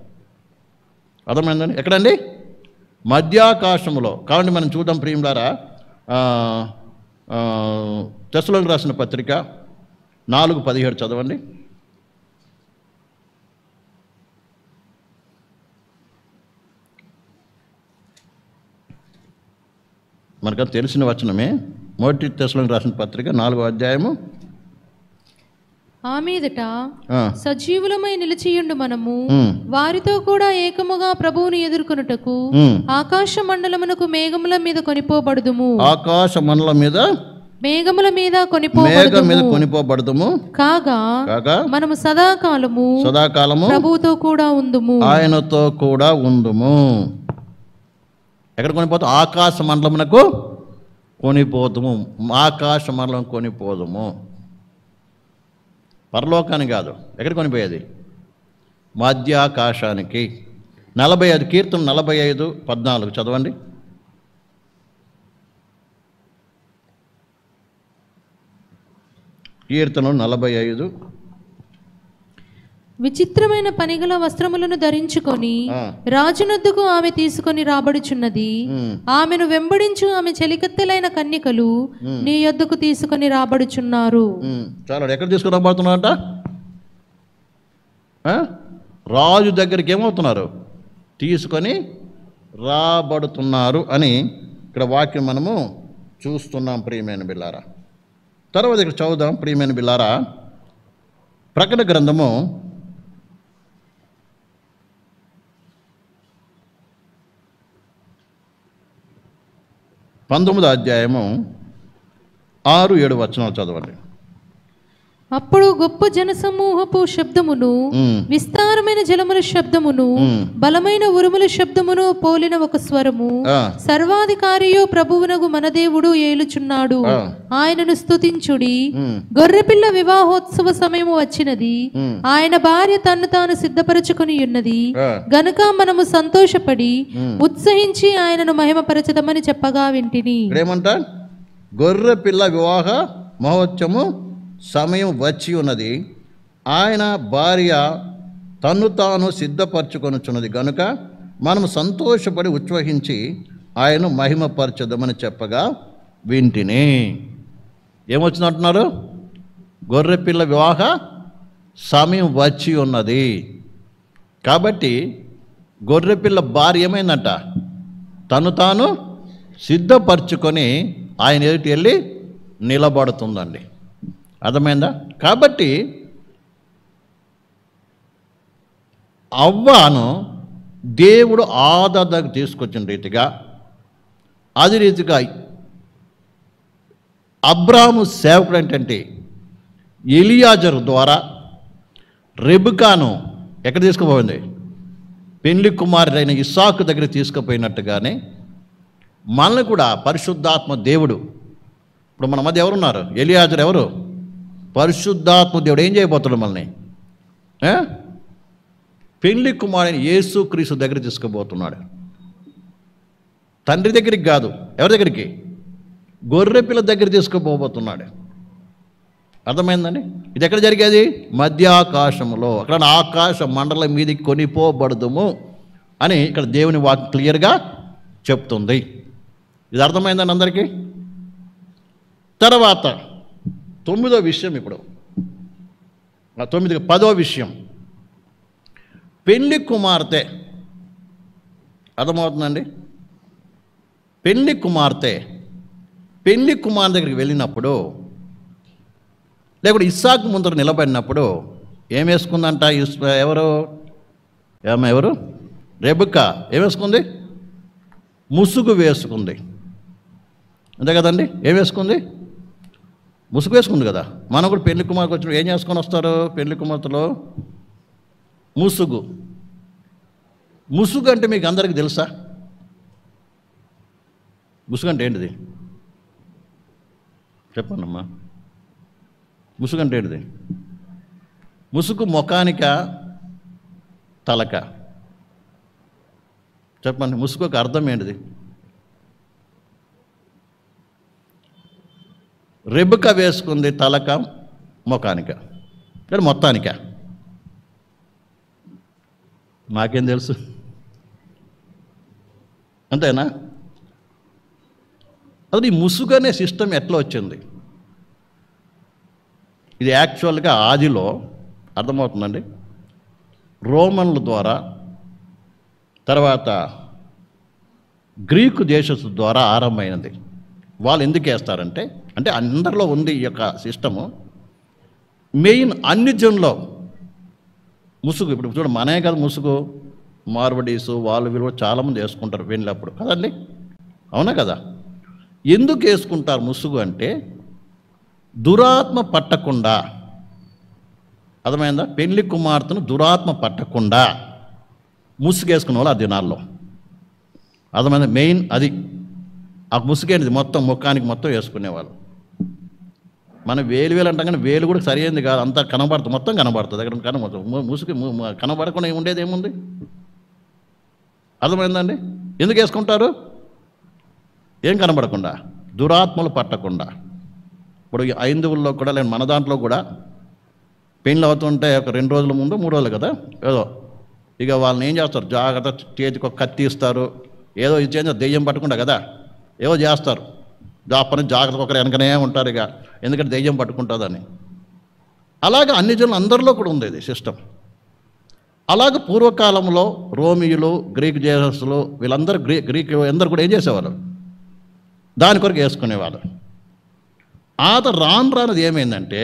అర్థమైందండి? ఎక్కడండి? మధ్యాకాశములో. కాబట్టి మనం చూద్దాం ప్రియులారా, తెస్సలోనికి రాసిన పత్రిక 4:17 చదవండి. మనకు తెలిసిన వచనమే. మొదటి తెస్సలోనికి రాసిన పత్రిక 4వ అధ్యాయము. ఆ మీదట సజీవులమై నిలిచియుండు మనము వారితో కూడా ఏకముగా ప్రభువుని ఎదుర్కొనుటకు ఆకాశ మండలమునకు మేఘముల మీద కొనిపోబడుదుము. ఆకాశ మండలం మీద మేఘముల మీద కొనిపోబడుదుము. కాగా మనము సదాకాలము ప్రభువుతో కూడా ఉందుము, ఆయనతో కూడా ఉందుము. ఎక్కడ కొనిపోతాం? ఆకాశ మండలమునకు కొనిపోదుము. ఆకాశ మండలం కొనిపోదుము. పరలోకానికి కాదు. ఎక్కడ కొనిపోయేది? మధ్యాకాశానికి. 45 కీర్తన 45:14 చదవండి. కీర్తన 45. విచిత్రమైన పనిగల వస్త్రములను ధరించుకొని రాజునొద్దకు ఆమె తీసుకొని రాబడుచున్నది. ఆమెను వెంబడించు ఆమె చెలికత్తెలైన కన్యకలు నీ యొద్దకు తీసుకొని రాబడుచున్నారు. చాలా ఎక్కడ తీసుకుని రాబడుతున్నారట? రాజు దగ్గరికి ఏమవుతున్నారు? తీసుకొని రాబడుతున్నారు అని ఇక్కడ వాక్యం మనము చూస్తున్నాం ప్రియమైన బిల్లారా. తర్వాత ఇక్కడ చదువుదాం ప్రియమైన బిల్లారా. ప్రకటన గ్రంథము 19వ అధ్యాయము 6-7 వచనాలు చదవండి. అప్పుడు గొప్ప జనసమూహపు శబ్దమును, విస్తారమైన జలముల శబ్దమును, బలమైన ఉరుముల శబ్దమును పోలిన ఒక స్వరము, సర్వాధికారియు ప్రభువునగు మన దేవుడు ఏలుచున్నాడు, ఆయనను స్తుతించుడి, గొర్రెపిల్ల వివాహోత్సవ సమయము వచ్చినది, ఆయన భార్య తన్ను తాను సిద్ధపరచుకుని ఉన్నది గనుక మనము సంతోషపడి ఉత్సహించి ఆయనను మహిమపరచదమని చెప్పగా వింటిని. ఏమంటా? గొర్రెపిల్ల వివాహ మహోత్సవము సమయం వచ్చి ఉన్నది, ఆయన భార్య తన్ను తాను సిద్ధపరచుకొనుచున్నది గనుక మనము సంతోషపడి ఉత్సహించి ఆయన మహిమపరచదమని చెప్పగా వింటిని. ఏమొచ్చినట్టున్నారు? గొర్రెపిల్ల వివాహ సమయం వచ్చి ఉన్నది. కాబట్టి గొర్రెపిల్ల భార్య ఏమైందంట? తను తాను సిద్ధపరచుకొని ఆయన ఎదుటి వెళ్ళి నిలబడుతుందండి. అర్థమైందా? కాబట్టి అవ్వను దేవుడు ఆదరణకు తీసుకొచ్చిన రీతిగా, అదే రీతిగా అబ్రాహాము సేవకుడు ఏంటంటే ఎలియాజరు ద్వారా రెబెకాను ఎక్కడ తీసుకుపోయింది? పెళ్లి కుమారుడైన ఇస్సాకు దగ్గర తీసుకుపోయినట్టుగానే మనల్ని కూడా పరిశుద్ధాత్మ దేవుడు, ఇప్పుడు మన మధ్య ఎవరున్నారు? ఎలియాజరు ఎవరు? పరిశుద్ధాత్మ దేవుడు ఏం చేయబోతున్నాడు? మనల్ని పెళ్లి కుమారుడైన యేసుక్రీస్తు దగ్గర తీసుకుపోతున్నాడు. తండ్రి దగ్గరికి కాదు, ఎవరి దగ్గరికి? గొర్రెపిల్ల దగ్గర తీసుకుపోబోతున్నాడు. అర్థమైందండి? ఇది ఎక్కడ జరిగేది? మధ్యాకాశంలో. అక్కడ ఆకాశ మండలం మీదకి కొనిపోబడదుము అని ఇక్కడ దేవుని వాక్యం క్లియర్గా చెప్తుంది. ఇది అర్థమైందండి అందరికీ? తర్వాత 9వ విషయం, ఇప్పుడు 10వ విషయం, పెళ్లి కుమార్తె. అర్థమవుతుందండి? పెళ్లి కుమార్తె దగ్గరికి వెళ్ళినప్పుడు, లేకపోతే ఇస్సాకు ముందర నిలబడినప్పుడు ఏం వేసుకుందంట? ఎవరు? రెబెకా ఏం వేసుకుంది? ముసుగు వేసుకుంది. అంతే కదండి? ఏం వేసుకుంది? ముసుగు వేసుకుంది కదా. మనం కూడా పెళ్లి కుమార్తె వచ్చినప్పుడు ఏం చేసుకొని వస్తారు? పెళ్లి కుమార్తెలో ముసుగు. ముసుగు అంటే మీకు అందరికీ తెలుసా? ముసుగు అంటే ఏంటిది? చెప్పండమ్మా. ముసుగు అంటే ఏంటిది? ముసుగు ముఖానిక, తలక? చెప్పండి. ముసుగుకు అర్థం ఏంటిది? రెబెకా వేసుకుంది తలక, ముఖానిక, లేదా మొత్తానిక? నాకేం తెలుసు? అంతేనా? అది ఈ ముసుగు అనే సిస్టమ్ ఎట్లా వచ్చింది? ఇది యాక్చువల్గా ఆదిలో, అర్థమవుతుందండి, రోమన్ల ద్వారా, తర్వాత గ్రీకు దేశస్థు ద్వారా ఆరంభమైనది. వాళ్ళు ఎందుకు వేస్తారంటే, అంటే అందరిలో ఉంది ఈ యొక్క సిస్టము. మెయిన్ అన్ని జనుల్లో ముసుగు. ఇప్పుడు చూడండి, మనే కదా ముసుగు, మార్వడీసు వాళ్ళు వీళ్ళు చాలామంది వేసుకుంటారు వెళ్ళినప్పుడు కదండి. అవునా కదా? ఎందుకు వేసుకుంటారు ముసుగు అంటే, దురాత్మ పట్టకుండా. అర్థమైందా? పెళ్లి కుమార్తెను దురాత్మ పట్టకుండా ముసుగు వేసుకునే వాళ్ళు ఆ దినాల్లో. అర్థమైందా? మెయిన్ అది. ఆ ముసుగేంటిది? మొత్తం ముఖానికి మొత్తం వేసుకునేవాళ్ళు. మనం వేలు అంటాం కానీ వేలు కూడా సరైనది కాదు, అంతా కనబడుతుంది, మొత్తం కనబడుతుంది. అక్కడ కనబడుతుంది. ముసుగు కనబడకుండా ఉండేది ఏముంది? అర్థమైందండి? ఎందుకు వేసుకుంటారు? ఏం కనబడకుండా, దురాత్మలు పట్టకుండా. ఇప్పుడు హైందువుల్లో కూడా, లేదు మన దాంట్లో కూడా పెళ్ళి అవుతుంటే ఒక 2 రోజుల ముందు 3 రోజులు కదా ఏదో ఇక వాళ్ళని ఏం చేస్తారు, జాగ్రత్త చేతికి ఒక కత్తి ఇస్తారు, ఏదో ఇది చేసి దెయ్యం పట్టుకుంటా కదా ఏదో చేస్తారు, అప్పటి నుంచి జాగ్రత్త ఒకరు వెనకనే ఉంటారు ఇక, ఎందుకంటే దెయ్యం పట్టుకుంటుందని. అలాగే అన్ని జనులు అందరిలో కూడా ఉంది ఇది సిస్టమ్. అలాగే పూర్వకాలంలో రోమియులు, గ్రీక్ జేసస్లు వీళ్ళందరూ గ్రీక్ అందరూ కూడా ఏం చేసేవారు, దాని కొరకు వేసుకునేవాళ్ళు. రాను రానిది ఏమైందంటే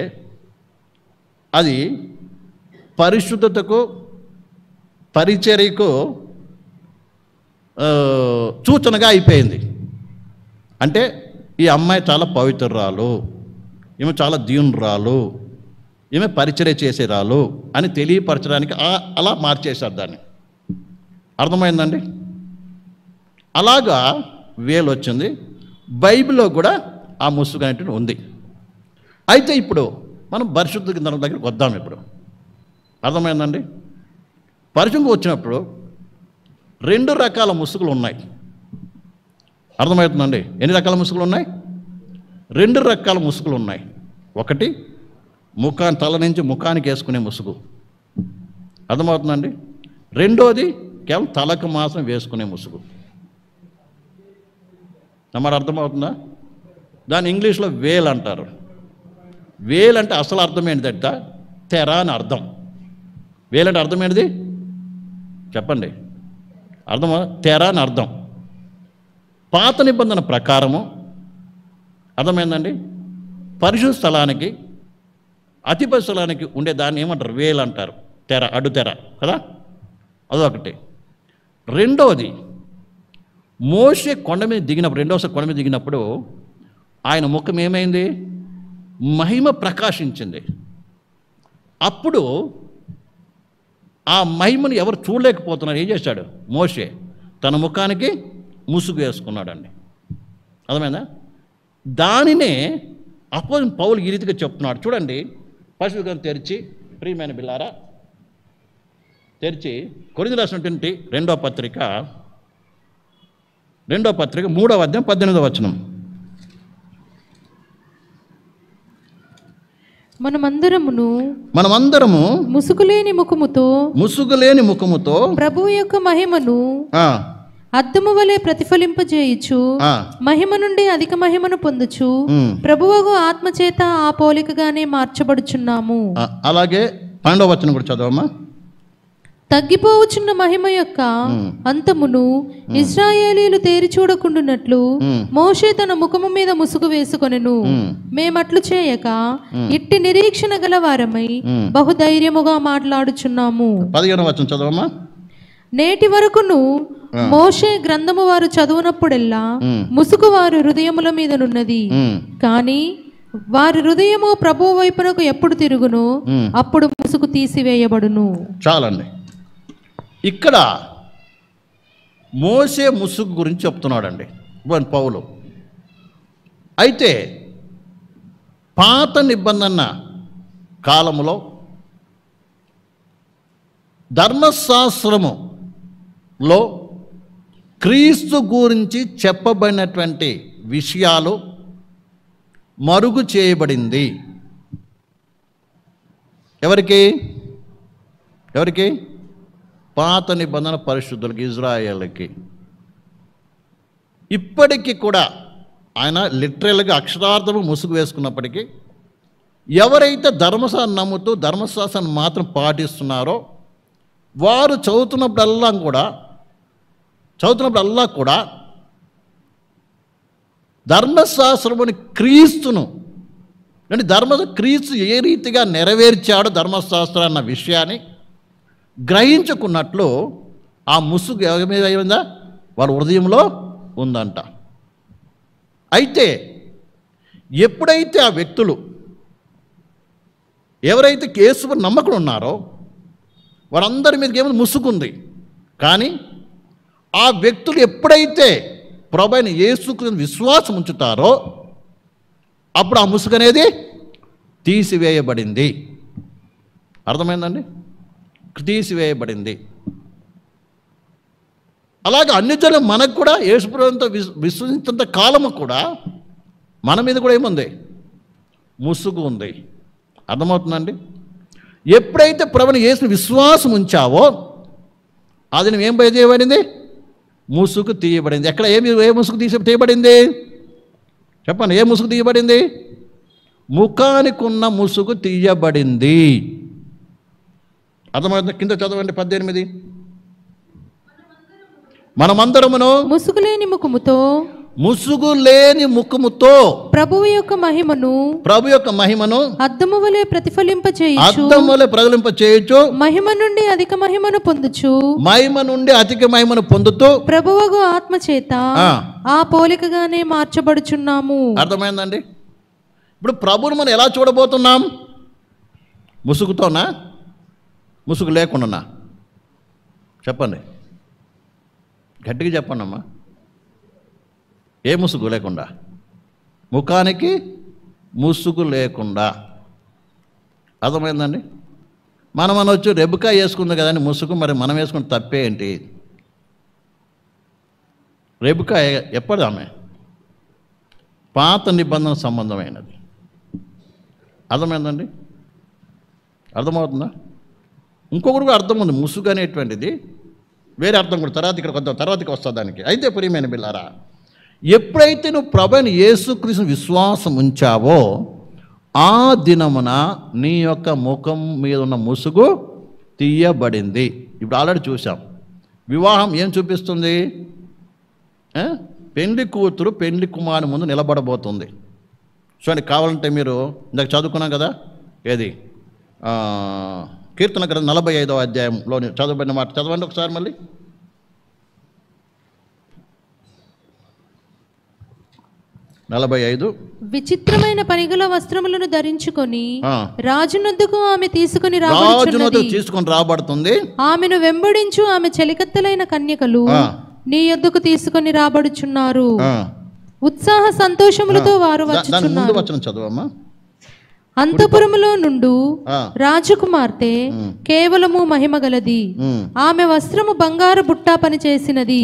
అది పరిశుద్ధతకు పరిచర్యకు సూచనగా అయిపోయింది. అంటే ఈ అమ్మాయి చాలా పవిత్రురాలు, ఈమె చాలా దీనురాలు, ఈమె పరిచర్య చేసేరాలు అని తెలియపరచడానికి అలా మార్చేశారు దాన్ని. అర్థమైందండి? అలాగా వేలు వచ్చింది. బైబిల్లో కూడా ఆ ముసుగు అనేటువంటి ఉంది. అయితే ఇప్పుడు మనం పరిశుద్ధ గ్రంథం దగ్గరికి వద్దాం. ఇప్పుడు అర్థమైందండి? పరిశుద్ధం వచ్చినప్పుడు 2 రకాల ముసుగులు ఉన్నాయి. అర్థమవుతుందండి? ఎన్ని రకాల ముసుగులు ఉన్నాయి? 2 రకాల ముసుగులు ఉన్నాయి. ఒకటి తల నుంచి ముఖానికి వేసుకునే ముసుగు, అర్థమవుతుందండి? రెండోది కేవలం తలకు మాత్రం వేసుకునే ముసుగు. మరి అర్థమవుతుందా? దాన్ని ఇంగ్లీష్లో వేల్ అంటారు. వేల్ అంటే అసలు అర్థం ఏంటిదట? తెర అని అర్థం. వేల్ అంటే అర్థం ఏంటిది చెప్పండి? అర్థమా? తెర అని అర్థం. పాత నిబంధన ప్రకారము అర్థమైందండి, పరిశుద్ధ స్థలానికి అతి పరిశుద్ధ స్థలానికి ఉండే దాన్ని ఏమంటారు? వేల్ అంటారు. తెర, అడ్డు తెర కదా, అదొకటి. రెండవది మోషే కొండ మీద దిగినప్పుడు, రెండోసారి కొండ మీద దిగినప్పుడు ఆయన ముఖం ఏమైంది? మహిమ ప్రకాశించింది. అప్పుడు ఆ మహిమను ఎవరు చూడలేకపోతున్నారు. ఏం చేశాడు మోషే? తన ముఖానికి ముసుగు వేసుకున్నాడండి. అర్థమైందా? దానినే అపోస్తలుడైన పౌలు ఈ రీతిగా చెప్తున్నాడు. చూడండి, పరిశుద్ధ గ్రంథం తెరిచి, ప్రియమైన బిల్లారా తెరిచి, కొరింథీయులకు రాసినటువంటి 2వ పత్రిక 3వ అధ్యాయం 18వ వచనం. మనమందరము ముసుగులేని ముఖముతో ప్రభువు యొక్క మహిమను అద్దము వలె ప్రతిఫలింపజేయుచు మహిమ నుండి అధిక మహిమను పొందుచు ప్రభువుకు ఆత్మచేత ఆ పోలికగానే మార్చబడుచున్నాము. అలాగే 12వ వచనం కూడా చదవమ్మా. తగ్గిపోవచ్చున్న మహిమ యొక్క అంతమును ఇశ్రాయేలీయులు తేరి చూడకుండునట్లు మోషే తన ముఖము మీద ముసుగు వేసుకొనెను. మేమట్లు చేయక ఇట్టి నిరీక్షణ గల వారమై బహుధైర్యముగా మాట్లాడుచున్నాము. 15వ వచనం చదవమ్మా. నేటి వరకును మోషే గ్రంథము వారు చదువునప్పుడెల్లా ముసుగు వారి హృదయముల మీదనున్నది, కానీ వారి హృదయము ప్రభువు వైపునకు ఎప్పుడు తిరుగును అప్పుడు ముసుగు తీసివేయబడును. చాలండి. ఇక్కడ మోషే ముసుగు గురించి చెప్తున్నాడండి పౌలు. అయితే పాత నిబంధన కాలంలో ధర్మశాస్త్రములో క్రీస్తు గురించి చెప్పబడినటువంటి విషయాలు మరుగు చేయబడింది. ఎవరికి? పాత నిబంధన పరిశుద్ధులకి, ఇజ్రాయేలుకి. ఇప్పటికీ కూడా ఆయన లిటరల్గా అక్షరార్థము ముసుగు వేసుకున్నప్పటికీ ఎవరైతే ధర్మశాస్త్రం నమ్ముతూ ధర్మశాస్త్రాన్ని మాత్రం పాటిస్తున్నారో వారు చదువుతున్నప్పుడల్లా కూడా ధర్మశాస్త్రముని క్రీస్తును అంటే క్రీస్తు ఏ రీతిగా నెరవేర్చాడో ధర్మశాస్త్రం అన్న విషయాన్ని గ్రహించుకున్నట్లు ఆ ముసుగు ఎవరి మీద అయిందా? వాళ్ళ హృదయంలో ఉందంట. అయితే ఎప్పుడైతే ఆ వ్యక్తులు ఎవరైతే యేసుకు నమ్మకం ఉన్నారో వారందరి మీదకి ఏమో ముసుగుంది. కానీ ఆ వ్యక్తులు ఎప్పుడైతే ప్రభువైన యేసుకు విశ్వాసం ఉంచుతారో అప్పుడు ఆ ముసుగు అనేది తీసివేయబడింది. అర్థమైందండి? తీసివేయబడింది. అలాగే అన్ని జనం మనకు కూడా యేసుప్రభువుతో విశ్వసించేంత కాలము కూడా మన మీద కూడా ఏముంది? ముసుగు ఉంది. అర్థమవుతుందండి? ఎప్పుడైతే ప్రభుని యేసుని విశ్వాసం ఉంచావో అది నువ్వేం చేయబడింది? ముసుగు తీయబడింది. ఎక్కడ ఏ ముసుగు తీయబడింది చెప్పండి? ఏ ముసుగు తీయబడింది? ముఖానికి ఉన్న ముసుగు తీయబడింది. అర్థమవుతుంది? కింద చదవండి 18. మనమందరమును ముసుగు లేని ముఖముతో ప్రభు యొక్క మహిమను అద్దము వలె ప్రతిఫలింపచేయుచు మహిమ నుండి అధిక మహిమను పొందుతూ ప్రభువగు ఆత్మ చేత ఆ పోలికగానే మార్చబడుచున్నాము. అర్థమైందండి? ఇప్పుడు ప్రభువును మనం ఎలా చూడబోతున్నాం? ముసుగుతోనా, ముసుగు లేకుండా? చెప్పండి, గట్టిగా చెప్పండి అమ్మా. ఏ ముసుగు లేకుండా? ముఖానికి ముసుగు లేకుండా. అర్థమైందండి? మనం అనొచ్చు రెబుకా వేసుకుంది కదండి ముసుగు, మరి మనం వేసుకున్న తప్పే ఏంటి? రెబుకా ఎప్పటి ఆమె పాత నిబంధన సంబంధమైనది. అర్థమైందండి? అర్థమవుతుందా? ఇంకొకటి కూడా అర్థం ఉంది. ముసుగు అనేటువంటిది వేరే అర్థం కూడా తర్వాతకి వస్తా దానికి. అయితే ప్రియమైన బిల్లారా, ఎప్పుడైతే నువ్వు ప్రభువైన యేసుక్రీస్తు విశ్వాసం ఉంచావో ఆ దినమున నీ యొక్క ముఖం మీద ఉన్న ముసుగు తీయబడింది. ఇప్పుడు ఆల్రెడీ చూసాం. వివాహం ఏం చూపిస్తుంది? పెళ్లి కూతురు పెళ్లి కుమారుని ముందు నిలబడబోతుంది. చూడండి, కావాలంటే మీరు ఇందాక చదువుకున్నాం కదా, ఏది కీర్తన గ్రంథం 45వ అధ్యాయంలో చదవబడిన మాట చదవండి ఒకసారి మళ్ళీ. 45. విచిత్రమైన పనిగల వస్త్రములను ధరించుకొని రాజునొద్దకు ఆమె తీసుకుని రాబడుతుంది. ఆమెను వెంబడించు ఆమె చెలికత్తెలైన కన్యకలు నీ యొద్దకు తీసుకుని రాబడుచున్నారు. ఉత్సాహ సంతోషములతో వారు వచ్చుచున్నారు. అంతఃపురములో నుండు రాజకుమార్తె కేవలము మహిమ గలది. ఆమె వస్త్రము బంగారు బుట్టా పని చేసినది.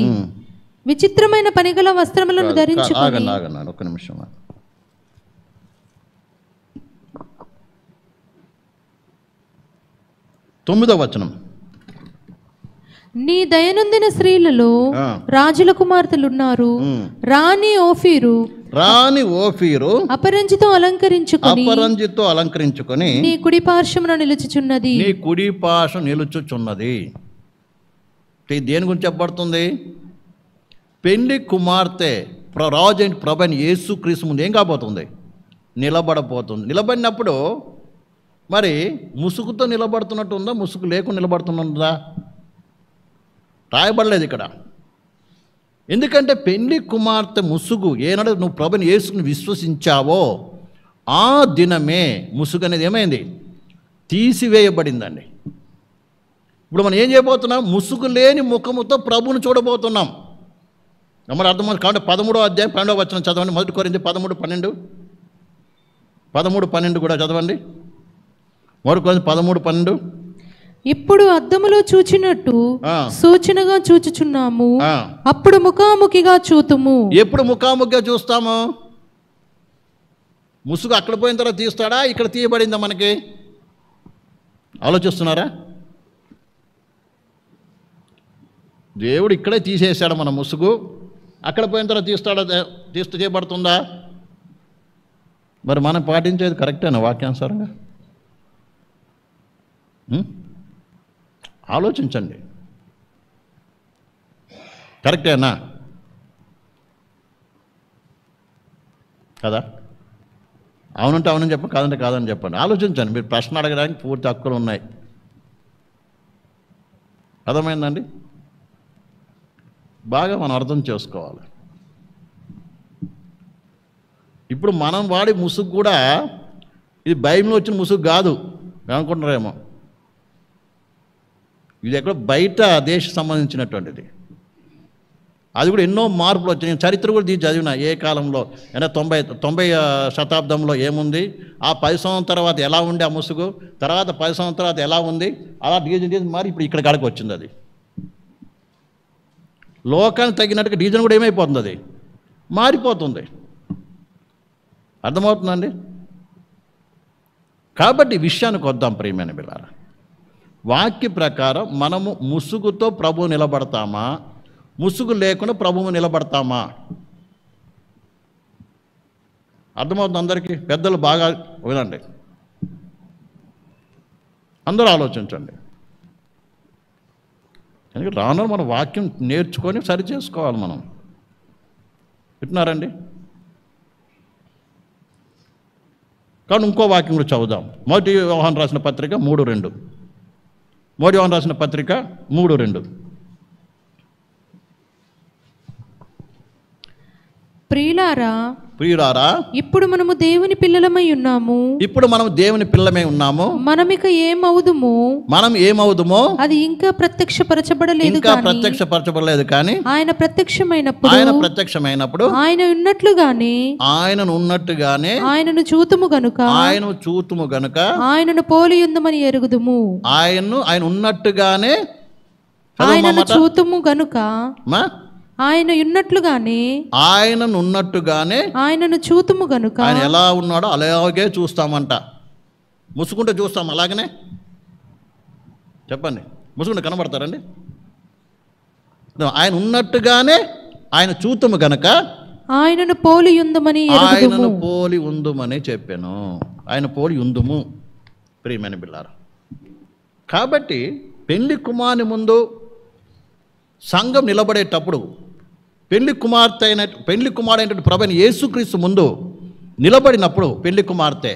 విచిత్రమైన పనిగల వస్త్రములను ధరించుకొని. ఒక్క నిమిషం. 9వ వచనం. నీ దయనొందిన స్త్రీలలో రాజుల కుమార్తెలున్నారు. రాణి ఓఫీరు అపరంజితో అలంకరించుకొని నీ కుడి పార్శ్వమున నిలుచుచున్నది. దేని గురించి చెప్పబడుతుంది? పెళ్లి కుమార్తె రాజు ప్రభువైన యేసుక్రీస్తు ముందు ఏం కాబోతుంది? నిలబడబోతుంది. నిలబడినప్పుడు మరి ముసుగుతో నిలబడుతున్నట్టు ఉందా, ముసుగు లేకుండా నిలబడుతున్నదా? రాయబడలేదు ఇక్కడ. ఎందుకంటే పెళ్లి కుమార్తె ముసుగు ఏనాడు నువ్వు ప్రభుని యేసుని విశ్వసించావో ఆ దినమే ముసుగు అనేది ఏమైంది? తీసివేయబడిందండి. ఇప్పుడు మనం ఏం చేయబోతున్నాం? ముసుగు లేని ముఖముతో ప్రభువును చూడబోతున్నాం. మరి అర్థమవుతుంది. కాబట్టి 13వ అధ్యాయం 12వ వచనం చదవండి. 1 కొరింథీ 13:12. 13:12 కూడా చదవండి. 1 కొరింథీ 13:12. ఇప్పుడు అద్దములో చూచినట్టు సూచనగా చూచుచున్నాము, అప్పుడు ముఖాముఖిగా చూతుము. ఎప్పుడు ముఖాముఖిగా చూస్తాము? ముసుగు అక్కడ పోయిన తర్వాత తీస్తాడా, ఇక్కడ తీయబడిందా? మనకి ఆలోచిస్తున్నారా? దేవుడు ఇక్కడే తీసేశాడు మన ముసుగు. అక్కడ పోయిన తర్వాత తీస్తూ చేయబడుతుందా? మరి మనం పాటించేది కరెక్టేనా వాక్యానుసారంగా? ఆలోచించండి, కరెక్టేనా కదా? అవునంటే అవునని చెప్పండి, కాదంటే కాదని చెప్పండి. ఆలోచించండి. మీరు ప్రశ్న అడగడానికి పూర్తి హక్కులు ఉన్నాయి. అర్థమైందండి? బాగా మనం అర్థం చేసుకోవాలి. ఇప్పుడు మనం వాడి ముసుగు కూడా ఇది బైబిల్లో వచ్చిన ముసుగు కాదు అనుకుంటున్నారేమో. ఇది ఎక్కడో బయట దేశం సంబంధించినటువంటిది. అది కూడా ఎన్నో మార్పులు వచ్చాయి. నేను చరిత్ర కూడా తీసి చదివిన. ఏ కాలంలో అంటే 90వ శతాబ్దంలో ఏముంది, ఆ 10 సంవత్సరం తర్వాత ఎలా ఉంది ఆ ముసుగు, తర్వాత 10 సంవత్సరం తర్వాత ఎలా ఉంది, అలా డిజైన్ మరి ఇప్పుడు ఇక్కడ కాడికి వచ్చింది. అది లోకానికి తగినట్టుగా డిజైన్ కూడా ఏమైపోతుంది, అది మారిపోతుంది. అర్థమవుతుందండి? కాబట్టి ఈ విషయానికి వద్దాం ప్రియమైన బిడ్డలారా. వాక్య ప్రకారం మనము ముసుగుతో ప్రభువు నిలబడతామా, ముసుగు లేకుండా ప్రభువు నిలబడతామా? అర్థమవుతుంది అందరికీ? పెద్దలు బాగా వినండి, అందరూ ఆలోచించండి. ఎందుకంటే రాను మనం వాక్యం నేర్చుకొని సరి చేసుకోవాలి మనం. వింటున్నారండి? కానీ ఇంకో వాక్యం కూడా చదువుదాం. మొదటి యోహాను రాసిన పత్రిక 3:2. మొదటి యోహాను రాసిన పత్రిక 3:2. ప్రియులారా, ఇప్పుడు మనము దేవుని పిల్లలమై ఉన్నాము. ఇప్పుడు మనం దేవుని పిల్లమై ఉన్నాము. మనమిక మనం ఏమవుదుమో అది ఇంకా ప్రత్యక్షపరచబడలేదు కానీ ఆయన ప్రత్యక్షమైనప్పుడు ఆయనను ఉన్నట్టుగానే ఆయనను చూతుము గనుక ఆయనను పోలి ఉందమని ఎరుగుదుము. ఆయన ఉన్నట్టుగానే ఆయనను చూతుము గనుక ఆయనను చూతుము గనుక ఆయన ఎలా ఉన్నాడో అలాగే చూస్తామంట. ముసుకుంటే చూస్తాం అలాగనే. చెప్పండి, ముసుకుంటే కనబడతారండి? ఆయన ఉన్నట్టుగానే ఆయన చూతుము గనుక ఆయనను పోలి ఉందుమని చెప్పాను. ఆయన పోలి ఉందుము ప్రియమైన బిడ్డలారా. కాబట్టి పెళ్లి కుమారుని ముందు సంఘం నిలబడేటప్పుడు పెళ్లి కుమారుడైనటువంటి ప్రభువైన యేసుక్రీస్తు ముందు నిలబడినప్పుడు పెళ్లి కుమార్తె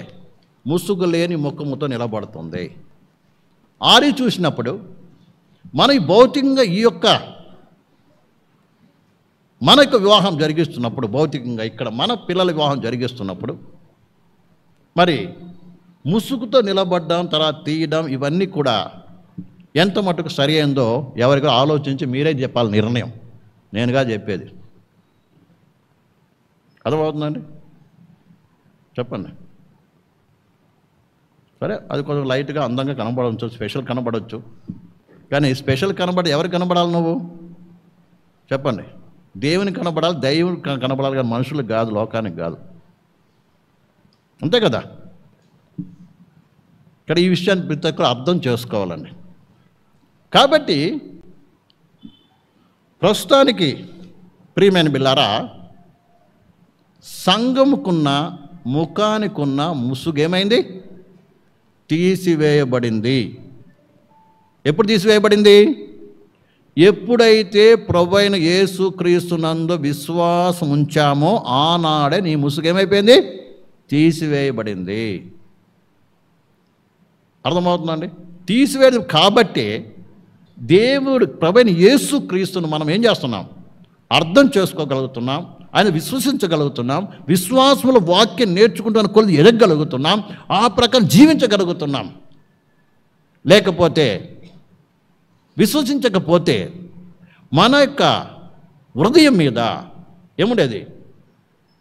ముసుగు లేని ముఖముతో నిలబడుతుంది. ఆరి చూసినప్పుడు మన భౌతికంగా మన యొక్క వివాహం జరిగిస్తున్నప్పుడు, భౌతికంగా ఇక్కడ మన పిల్లల వివాహం జరిగిస్తున్నప్పుడు మరి ముసుగుతో నిలబడ్డం, తర్వాత తీయడం, ఇవన్నీ కూడా ఎంత మటుకు సరి అయిందో ఎవరికో ఆలోచించి మీరే చెప్పాలి నిర్ణయం. నేనుగా చెప్పేది అర్థమవుతుందండి? చెప్పండి. సరే, అది కొంచెం లైట్గా అందంగా కనబడవచ్చు, స్పెషల్ కనబడవచ్చు. కానీ స్పెషల్ ఎవరికి కనబడాలి? నువ్వు చెప్పండి. దేవునికి కనబడాలి, దైవునికి కనబడాలి, కానీ మనుషులకు కాదు, లోకానికి కాదు. అంతే కదా? ఇక్కడ ఈ విషయాన్ని ప్రతి ఒక్కరు అర్థం చేసుకోవాలండి. కాబట్టి ప్రస్తుతానికి ప్రియమైన బిడ్డలారా, సంఘముకున్న ముఖానికున్న ముసుగు ఏమైంది? తీసివేయబడింది. ఎప్పుడు తీసివేయబడింది? ఎప్పుడైతే ప్రభువైన యేసుక్రీస్తునందు విశ్వాసం ఉంచామో ఆనాడే నీ ముసుగు ఏమైపోయింది? తీసివేయబడింది. అర్థమవుతుందండి? తీసివేయడం కాబట్టి దేవుడు ప్రభువైన యేసుక్రీస్తును మనం ఏం చేస్తున్నాం? అర్థం చేసుకోగలుగుతున్నాం, ఆయన విశ్వసించగలుగుతున్నాం, విశ్వాసముల వాక్యం నేర్చుకుంటున్న కొద్ది ఎదగగలుగుతున్నాం, ఆ ప్రకారం జీవించగలుగుతున్నాం. లేకపోతే విశ్వసించకపోతే మన యొక్క హృదయం మీద ఏముండేది?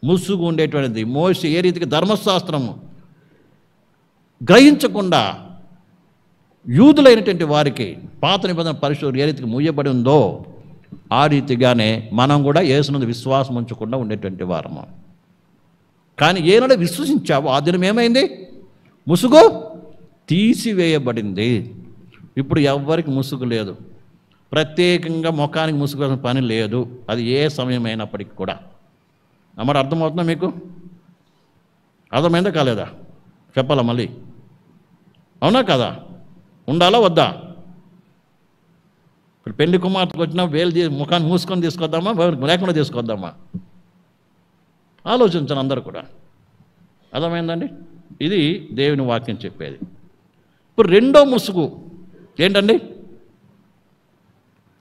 ముసుగు ఉండేటువంటిది. మోషే ఏ రీతికి ధర్మశాస్త్రము గ్రహించకుండా యూదులైనటువంటి వారికి పాత నిబంధన పరిశుద్ధులు ఏ రీతికి మూయబడి ఉందో ఆ రీతిగానే మనం కూడా యేసునందు విశ్వాసం ఉంచకుండా ఉండేటువంటి వారము. కానీ ఏనాడు విశ్వసించావో ఆ దినం ఏమైంది? ముసుగు తీసివేయబడింది. ఇప్పుడు ఎవ్వరికి ముసుగు లేదు, ప్రత్యేకంగా ముఖానికి ముసుగు వేసిన పని లేదు. అది ఏ సమయం అయినప్పటికీ కూడా. అన్నమాట అర్థమవుతుందా మీకు? అర్థమైందా కాలేదా? చెప్పాలా మళ్ళీ? అవునా కదా? ఉండాలా వద్దా? ఇప్పుడు పెళ్లి కుమార్తెకు వచ్చినా ముఖాన్ని మూసుకొని తీసుకొద్దామా, లేకుండా తీసుకొద్దామా? ఆలోచించండి అందరూ కూడా. అర్థమైందండి? ఇది దేవుని వాక్యం చెప్పేది. ఇప్పుడు రెండో ముసుగు ఏంటండి?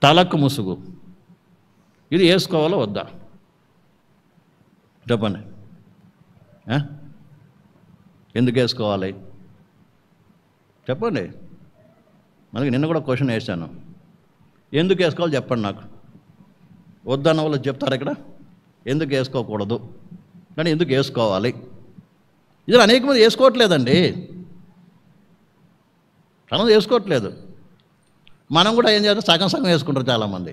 తలకు ముసుగు. ఇది వేసుకోవాలా వద్దా? చెప్పండి. ఎందుకు వేసుకోవాలి? చెప్పండి. మనకి నిన్న కూడా క్వశ్చన్ వేసాను, ఎందుకు వేసుకోవాలి చెప్పండి నాకు. వద్దన్న వాళ్ళు చెప్తారు ఇక్కడ ఎందుకు వేసుకోకూడదు, కానీ ఎందుకు వేసుకోవాలి? ఇది అనేక మంది వేసుకోవట్లేదండి, చాలా వేసుకోవట్లేదు. మనం కూడా ఏం చేస్తాం? సగం సగం వేసుకుంటారు చాలామంది.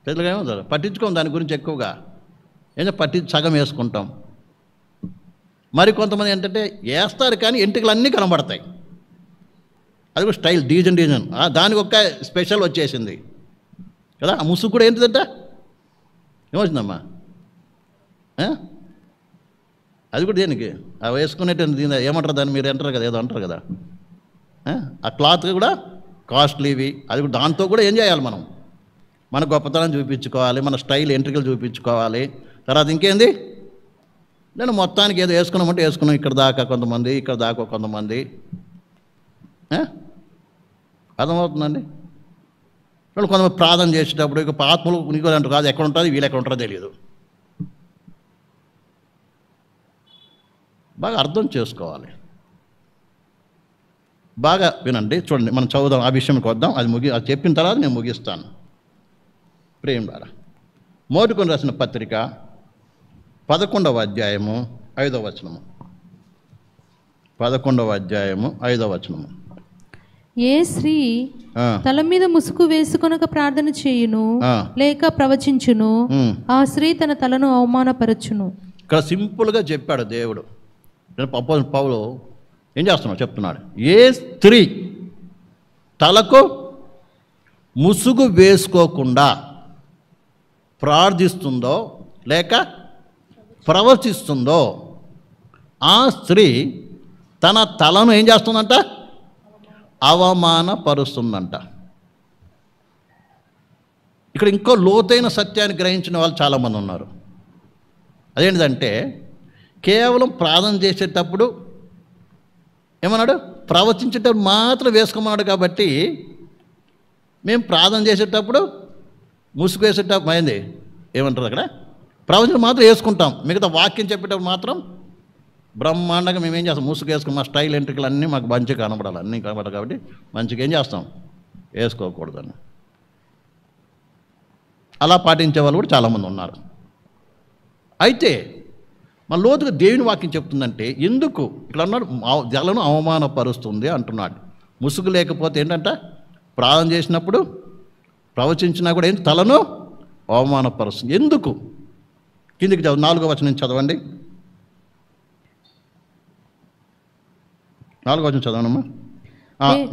తెలుగుగా ఏమవుతారు? పట్టించుకోం దాని గురించి ఎక్కువగా. సగం వేసుకుంటాం. మరి కొంతమంది ఏంటంటే వేస్తారు కానీ ఎంట్రుకలు అన్నీ కనబడతాయి. అది కూడా స్టైల్ డిజైన్ దానికి ఒక స్పెషల్ వచ్చేసింది కదా. ఆ ముసుగు కూడా ఏంటిదంట, ఏమొచ్చిందమ్మా? అది కూడా దేనికి అవి వేసుకునేటువంటి ఏమంటారు దాన్ని, మీరు అంటారు కదా, ఏదో అంటారు కదా. ఆ క్లాత్ కూడా కాస్ట్లీవి. అది కూడా దాంతో కూడా ఏం చేయాలి, మనం మన గొప్పతనం చూపించుకోవాలి, మన స్టైల్ ఎంట్రికలు చూపించుకోవాలి. తర్వాత ఇంకేంది, నేను మొత్తానికి ఏదో వేసుకున్నామంటే వేసుకున్నాం, ఇక్కడ దాకా కొంతమంది, ఇక్కడ దాకా కొంతమంది. అర్థమవుతుందండి? వాళ్ళు కొంతమంది ప్రార్థన చేసేటప్పుడు ఇక ఆత్మలు నీకు అంటారు కాదు, ఎక్కడ ఉంటుంది, వీళ్ళు ఎక్కడ ఉంటారో తెలియదు. బాగా అర్థం చేసుకోవాలి. బాగా వినండి, చూడండి, మనం చదువుదాం, ఆ విషయంకి వద్దాం. అది చెప్పిన తర్వాత నేను ముగిస్తాను. ప్రేమ ద్వారా మోటుకొని రాసిన పత్రిక 11వ అధ్యాయము 5వ వచనము. 11వ అధ్యాయము 5వ వచనము. ఏ స్త్రీ తల మీద ముసుగు వేసుకొనక ప్రార్థన చేయును లేక ప్రవచించును, ఆ స్త్రీ తన తలను అవమానపరచును. ఇక్కడ సింపుల్గా చెప్పాడు దేవుడు. పౌలు ఏం చేస్తున్నాడు చెప్తున్నాడు. ఏ స్త్రీ తలకు ముసుగు వేసుకోకుండా ప్రార్థిస్తుందో లేక ప్రవర్తిస్తుందో ఆ స్త్రీ తన తలను ఏం చేస్తుందంట, అవమానపరుస్తుందంట. ఇక్కడ ఇంకో లోతైన సత్యాన్ని గ్రహించిన వాళ్ళు చాలామంది ఉన్నారు. అదేంటిదంటే కేవలం ప్రార్థన చేసేటప్పుడు ఏమన్నాడు, ప్రవచించేటప్పుడు మాత్రం వేసుకోమన్నాడు. కాబట్టి మేము ప్రార్థన చేసేటప్పుడు ముసుగు వేసేటప్పుడు అయింది ఏమంటారు అక్కడ, ప్రవచనం మాత్రం వేసుకుంటాం, మిగతా వాక్యం చెప్పేటప్పుడు మాత్రం బ్రహ్మాండంగా మేము ఏం చేస్తాం, ముసుగు వేసుకుని మా స్టైల్ ఎంట్రికలు అన్నీ మాకు మంచిగా కనబడాలి, అన్నీ కనబడాలి. కాబట్టి మంచిగా ఏం చేస్తాం, వేసుకోకూడదని. అలా పాటించే వాళ్ళు కూడా చాలామంది ఉన్నారు. అయితే మన లోతుగా దేవుని వాక్యం చెప్తుందంటే ఎందుకు ఇట్లా అన్నాడు, జలను అవమానపరుస్తుంది అంటున్నాడు. ముసుగు లేకపోతే ఏంటంట, ప్రార్థన చేసినప్పుడు ప్రవచించినా కూడా ఏంటి, తలను అవమానపరుస్తుంది. ఎందుకు? కిందికి 4వ వచనం చదవండి. 4వ వచనం చదవనమ్మా,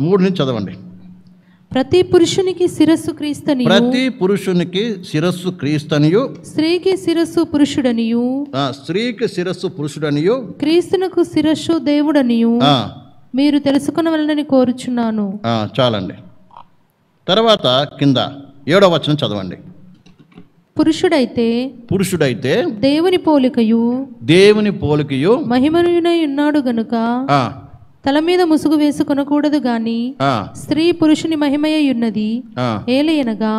3 నుంచి చదవండి. ప్రతి పురుషునికి శిరస్సు క్రీస్తనియు, ప్రతి పురుషునికి శిరస్సు క్రీస్తనియు, స్త్రీకి శిరస్సు పురుషుడనియు, స్త్రీకి శిరస్సు పురుషుడనియు, క్రీస్తునకు శిరస్సు దేవుడనియు మీరు తెలుసుకొనవలెనని కోరుచున్నాను. చాలండి. తర్వాత కింద 7వ వచనం చదవండి. పురుషుడైతే దేవుని పోలికయు మహిమయునై ఉన్నాడు గనుక తల మీద ముసుగు వేసుకొనకూడదు గాని స్త్రీ పురుషుని మహిమయై ఉన్నది. ఏలయనగా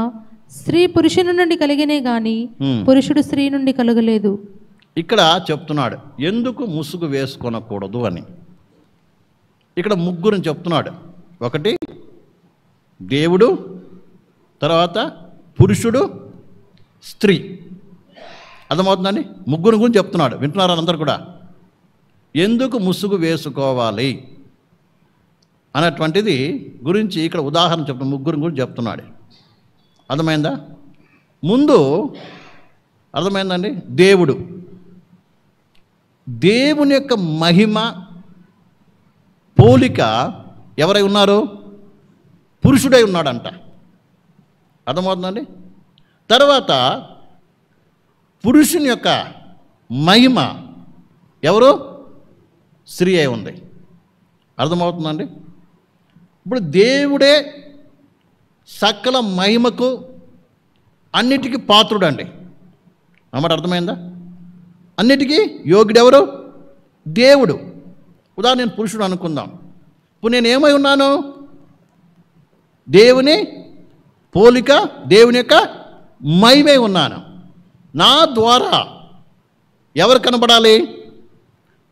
స్త్రీ పురుషుని నుండి కలిగినే గాని పురుషుడు స్త్రీ నుండి కలగలేదు. ఇక్కడ చెప్తున్నాడు ఎందుకు ముసుగు వేసుకొనకూడదు అని. ఇక్కడ ముగ్గురిని చెప్తున్నాడు. ఒకటి దేవుడు, తర్వాత పురుషుడు, స్త్రీ. అర్థమవుతుందండి? ముగ్గురు గురించి చెప్తున్నాడు. వింటున్నారా అందరు కూడా? ఎందుకు ముసుగు వేసుకోవాలి అన్నటువంటిది గురించి ఇక్కడ ఉదాహరణ చెప్తున్నా, ముగ్గురు గురించి చెప్తున్నాడు. అర్థమైందా? ముందు అర్థమైందండి. దేవుని యొక్క మహిమ పోలిక ఎవరై ఉన్నారు? పురుషుడై ఉన్నాడంట. అర్థమవుతుందండి? తర్వాత పురుషుని యొక్క మహిమ ఎవరు? స్త్రీ అయి ఉంది. అర్థమవుతుందండి? ఇప్పుడు దేవుడే సకల మహిమకు అన్నిటికీ పాత్రుడండి అన్నమాట. అర్థమైందా? అన్నిటికీ యోగ్యుడెవరు? దేవుడు. ఉదాహరణ నేను పురుషుడు అనుకుందాం. ఇప్పుడు నేను ఏమై ఉన్నాను? దేవుని పోలిక, దేవుని యొక్క మహిమై ఉన్నాను. నా ద్వారా ఎవరు కనబడాలి?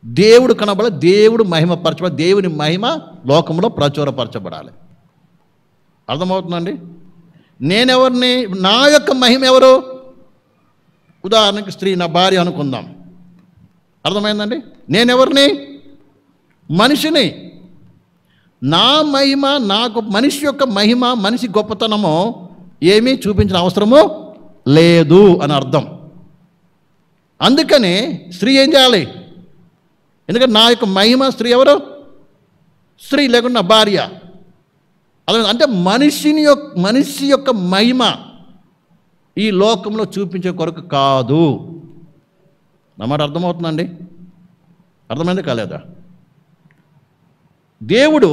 దేవుడు కనబడాలి, దేవుడు మహిమపరచబడాలి, దేవుని మహిమ లోకంలో ప్రచురపరచబడాలి. అర్థమవుతుందండి? నేనెవరిని? నా యొక్క మహిమ ఎవరు? ఉదాహరణకి స్త్రీ, నా భార్య అనుకుందాం. అర్థమైందండి? నేనెవరిని? మనిషిని. నా మహిమ, నాకు మనిషి యొక్క మహిమ, మనిషి గొప్పతనము ఏమీ చూపించిన అవసరము లేదు అని అర్థం. అందుకని స్త్రీ ఏం చేయాలి? ఎందుకంటే నా యొక్క మహిమ స్త్రీ ఎవరు? స్త్రీ, లేకుండా నా భార్య. అలా అంటే మనిషి యొక్క మహిమ ఈ లోకంలో చూపించే కొరకు కాదు. నా మాట అర్థమవుతుందండి? అర్థమైంది కాలేదా? దేవుడు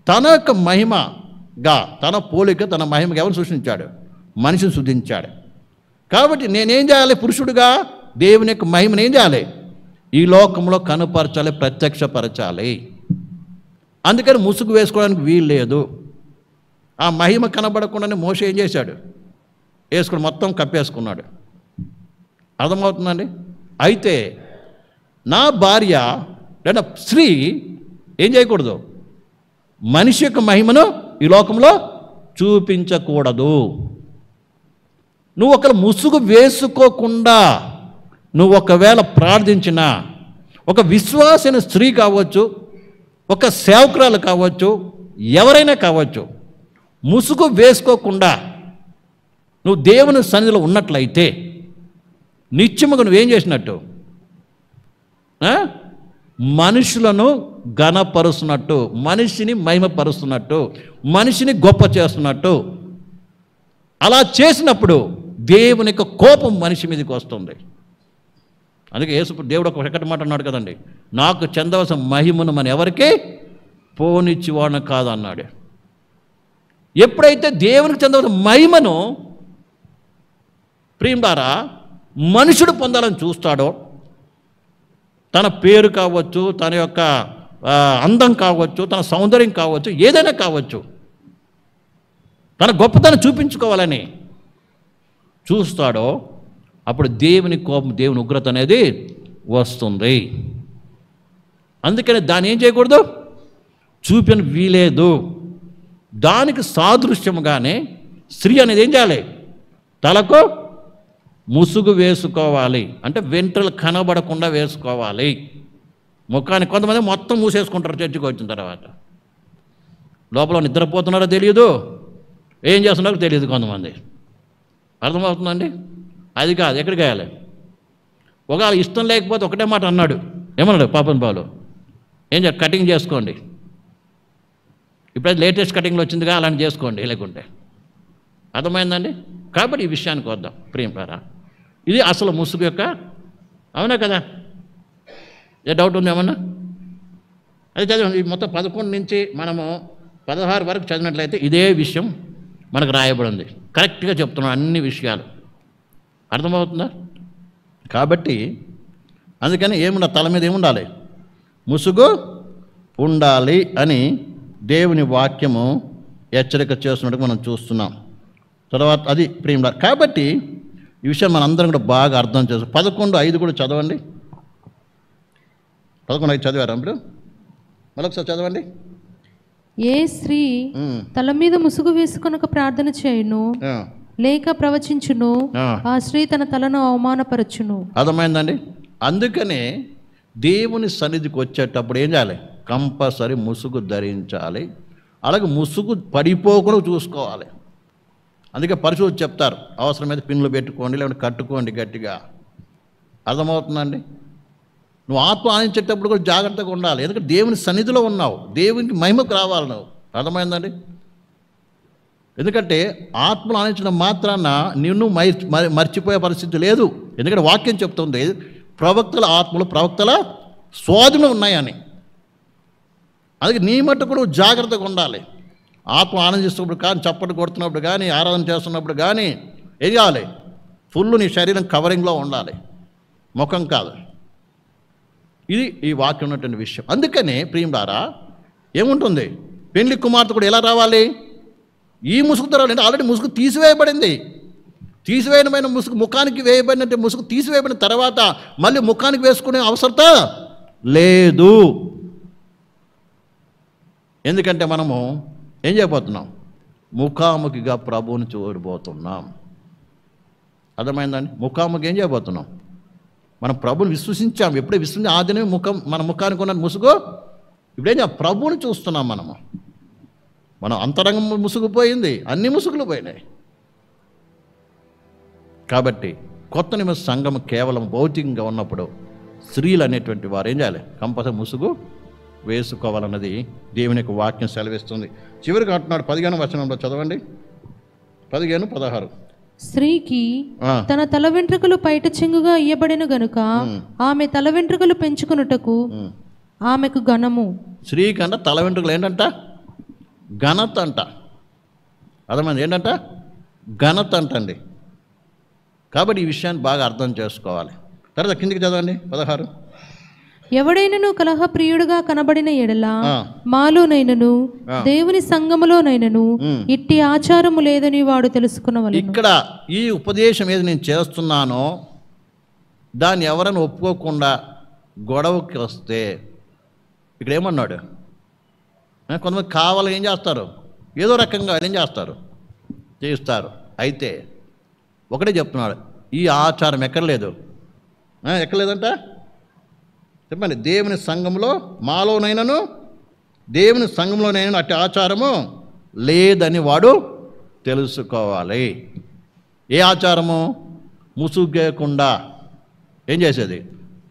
తన యొక్క మహిమగా, తన పోలిక, తన మహిమగా ఎవరు సృష్టించాడు? మనిషిని సృష్టించాడు. కాబట్టి నేనేం చేయాలి? పురుషుడిగా దేవుని యొక్క మహిమను ఏం చేయాలి? ఈ లోకంలో కనుపరచాలి, ప్రత్యక్షపరచాలి. అందుకని ముసుగు వేసుకోవడానికి వీలు లేదు. ఆ మహిమ కనబడకుండానే మోషే ఏం చేశాడు? వేసుకుని మొత్తం కప్పేసుకున్నాడు. అర్థమవుతుందండి? అయితే నా భార్య లేదా స్త్రీ ఏం చేయకూడదు? మనిషి యొక్క మహిమను ఈ లోకంలో చూపించకూడదు. నువ్వు ఒకరు ముసుగు వేసుకోకుండా నువ్వు ఒకవేళ ప్రార్థించినా, ఒక విశ్వాసైన స్త్రీ కావచ్చు, ఒక సేవకురాలు కావచ్చు, ఎవరైనా కావచ్చు, ముసుగు వేసుకోకుండా నువ్వు దేవుని సన్నిధిలో ఉన్నట్లయితే నిత్యముగా నువ్వేం చేసినట్టు? మనుషులను ఘనపరుస్తున్నట్టు, మనిషిని మహిమపరుస్తున్నట్టు, మనిషిని గొప్ప చేస్తున్నట్టు. అలా చేసినప్పుడు దేవుని యొక్క కోపం మనిషి మీదకి వస్తుంది. అందుకే దేవుడు ఒక చక్కటి మాట అన్నాడు కదండి, నాకు చెందవలసిన మహిమను మన ఎవరికి పోనిచ్చివాడు కాదు అన్నాడు. ఎప్పుడైతే దేవునికి చెందవలసిన మహిమను ప్రియులారా మనుషుడు పొందాలని చూస్తాడో, తన పేరు కావచ్చు, తన యొక్క అందం కావచ్చు, తన సౌందర్యం కావచ్చు, ఏదైనా కావచ్చు, తన గొప్పతనం చూపించుకోవాలని చూస్తాడో, అప్పుడు దేవుని కోపం, దేవుని ఉగ్రత అనేది వస్తుంది. అందుకని దాన్ని ఏం చేయకూడదు? చూపిన వీలేదు. దానికి సాదృశ్యముగానే స్త్రీ అనేది ఏం చేయాలి? తలకు ముసుగు వేసుకోవాలి. అంటే వెంట్రులు కనబడకుండా వేసుకోవాలి. ముఖానికి కొంతమంది మొత్తం మూసేసుకుంటారు చర్చికి వచ్చిన తర్వాత. లోపల నిద్రపోతున్నారో తెలియదు, ఏం చేస్తున్నారో తెలియదు కొంతమంది. అర్థమవుతుందండి? అది కాదు. ఎక్కడికి వెళ్ళాలి? ఒకవేళ ఇష్టం లేకపోతే ఒకటే మాట అన్నాడు. ఏమన్నాడు పాపన్ బాలు? ఏం చేయాలి? కటింగ్ చేసుకోండి. ఇప్పుడైతే లేటెస్ట్ కటింగ్లో వచ్చిందిగా, అలాంటి చేసుకోండి లేకుంటే. అర్థమైందండి? కాబట్టి ఈ విషయానికి వద్దాం ప్రియులారా. ఇది అసలు ముసుగు యొక్క, అవునా కదా? ఏ డౌట్ ఉంది ఏమన్నా? అది చదివాం. ఈ మొత్తం 11 నుంచి మనము 16 వరకు చదివినట్లయితే ఇదే విషయం మనకు రాయబడింది. కరెక్ట్గా చెప్తున్నాం అన్ని విషయాలు. అర్థమవుతుందా? కాబట్టి అందుకని ఏముండాలి? తల మీద ఏముండాలి? ముసుగు ఉండాలి అని దేవుని వాక్యము హెచ్చరిక చేస్తున్నట్టు మనం చూస్తున్నాం. తర్వాత అది ప్రియులారా. కాబట్టి ఈ విషయం మనందరం కూడా బాగా అర్థం చేస్తాం. 11:5 కూడా చదవండి. 11:5 చదివారా ఇప్పుడు? మరొకసారి చదవండి. ఏ స్త్రీ తల మీద ముసుగు వేసుకొనక ప్రార్థన చేయును లేక ప్రవచించును, ఆ స్త్రీ తన తలను అవమానపరచును. అర్థమైందండి? అందుకనే దేవుని సన్నిధికి వచ్చేటప్పుడు ఏం చేయాలి? కంపల్సరీ ముసుగు ధరించాలి. అలాగే ముసుగు పడిపోకుండా చూసుకోవాలి. అందుకే పరిశుద్ధులు చెప్తారు, అవసరమైతే పిన్నులు పెట్టుకోండి, లేకుంటే కట్టుకోండి గట్టిగా. అర్థమవుతుందండి? నువ్వు ఆత్మ ఆనందించేటప్పుడు కూడా జాగ్రత్తగా ఉండాలి. ఎందుకంటే దేవుని సన్నిధిలో ఉన్నావు, దేవునికి మహిమకు రావాలి నువ్వు. అర్థమైందండి? ఎందుకంటే ఆత్మలు ఆనందించడం మాత్రాన నిన్ను మర్చిపోయే పరిస్థితి లేదు. ఎందుకంటే వాక్యం చెప్తుంది, ప్రవక్తల ఆత్మలు ప్రవక్తల స్వాధీనం ఉన్నాయని. అందుకే నీ మట్టుకు నువ్వు జాగ్రత్తగా ఉండాలి. ఆత్మ ఆనందిస్తున్నప్పుడు కానీ, చప్పట్లు కొడుతున్నప్పుడు కానీ, ఆరాధన చేస్తున్నప్పుడు కానీ ఏం కావాలి? ఫుల్ నీ శరీరం కవరింగ్లో ఉండాలి, ముఖం కాదు. ఇది ఈ వాక్యం ఉన్నటువంటి విషయం. అందుకనే ప్రియులారా ఏముంటుంది? పెళ్లి కుమార్తె కూడా ఎలా రావాలి? ఈ ముసుగుతో రావాలి. అంటే ఆల్రెడీ ముసుగు తీసివేయబడింది. తీసివేయడమైన ముసుగు, ముఖానికి వేయబడినట్టు ముసుగు తీసివేయబడిన తర్వాత మళ్ళీ ముఖానికి వేసుకునే అవసరత లేదు. ఎందుకంటే మనము ఏం చేయబోతున్నాం? ముఖాముఖిగా ప్రభువుని చూడబోతున్నాం. అర్థమైందండి? ముఖాముఖి ఏం చేయబోతున్నాం? మనం ప్రభుని విశ్వసించాం. ఎప్పుడే విశ్వసించి ఆ దినమే మన ముఖానికి ఉన్న ముసుగు ఇప్పుడేం ప్రభువుని చూస్తున్నాం. మనం అంతరంగం ముసుగుపోయింది, అన్ని ముసుగులు పోయినాయి. కాబట్టి కొత్త నిమిష సంఘం కేవలం భౌతికంగా ఉన్నప్పుడు స్త్రీలు అనేటువంటి వారు ఏం చేయాలి? కంపల్సరీ ముసుగు వేసుకోవాలన్నది దేవుని యొక్క వాక్యం సెలవిస్తుంది. చివరికి అంటున్నాడు 15వ వచనంలో, చదవండి 15, 16. స్త్రీకి తన తల వెంట్రుకలు పైట చెంగుగా ఇయ్యబడిన గనుక ఆమె తల వెంట్రుకలు పెంచుకున్నటకు ఆమెకు ఘనము. స్త్రీకి అంట తల వెంట్రుకలు ఏంటంట? ఘనత అంట. అర్థమైంది? ఏంటంట? ఘనత అంటండి. కాబట్టి ఈ విషయాన్ని బాగా అర్థం చేసుకోవాలి. తర్వాత కిందికి చదవండి 16. ఎవడైనను కలహ ప్రియుడుగా కనబడిన ఎడల మాలోనైనను దేవుని సంఘములోనైనను ఇట్టి ఆచారము లేదని వాడు తెలుసుకున్నవలెను. ఇక్కడ ఈ ఉపదేశం ఏది నేను చేస్తున్నానో దాన్ని ఎవరైనా ఒప్పుకోకుండా గొడవకి వస్తే ఇక్కడ ఏమన్నాడు? కొంతమంది కావాలి ఏం చేస్తారు? ఏదో రకంగా ఏం చేస్తారు? చేస్తారు. అయితే ఒకటే చెప్తున్నాడు, ఈ ఆచారం ఎక్కర్లేదు. ఎక్కర్లేదంట చెప్పండి. దేవుని సంఘంలో మాలోనైనను దేవుని సంఘంలోనైనా అట్టి ఆచారము లేదని వాడు తెలుసుకోవాలి. ఏ ఆచారము? ముసుగు లేకుండా ఏం చేసేది?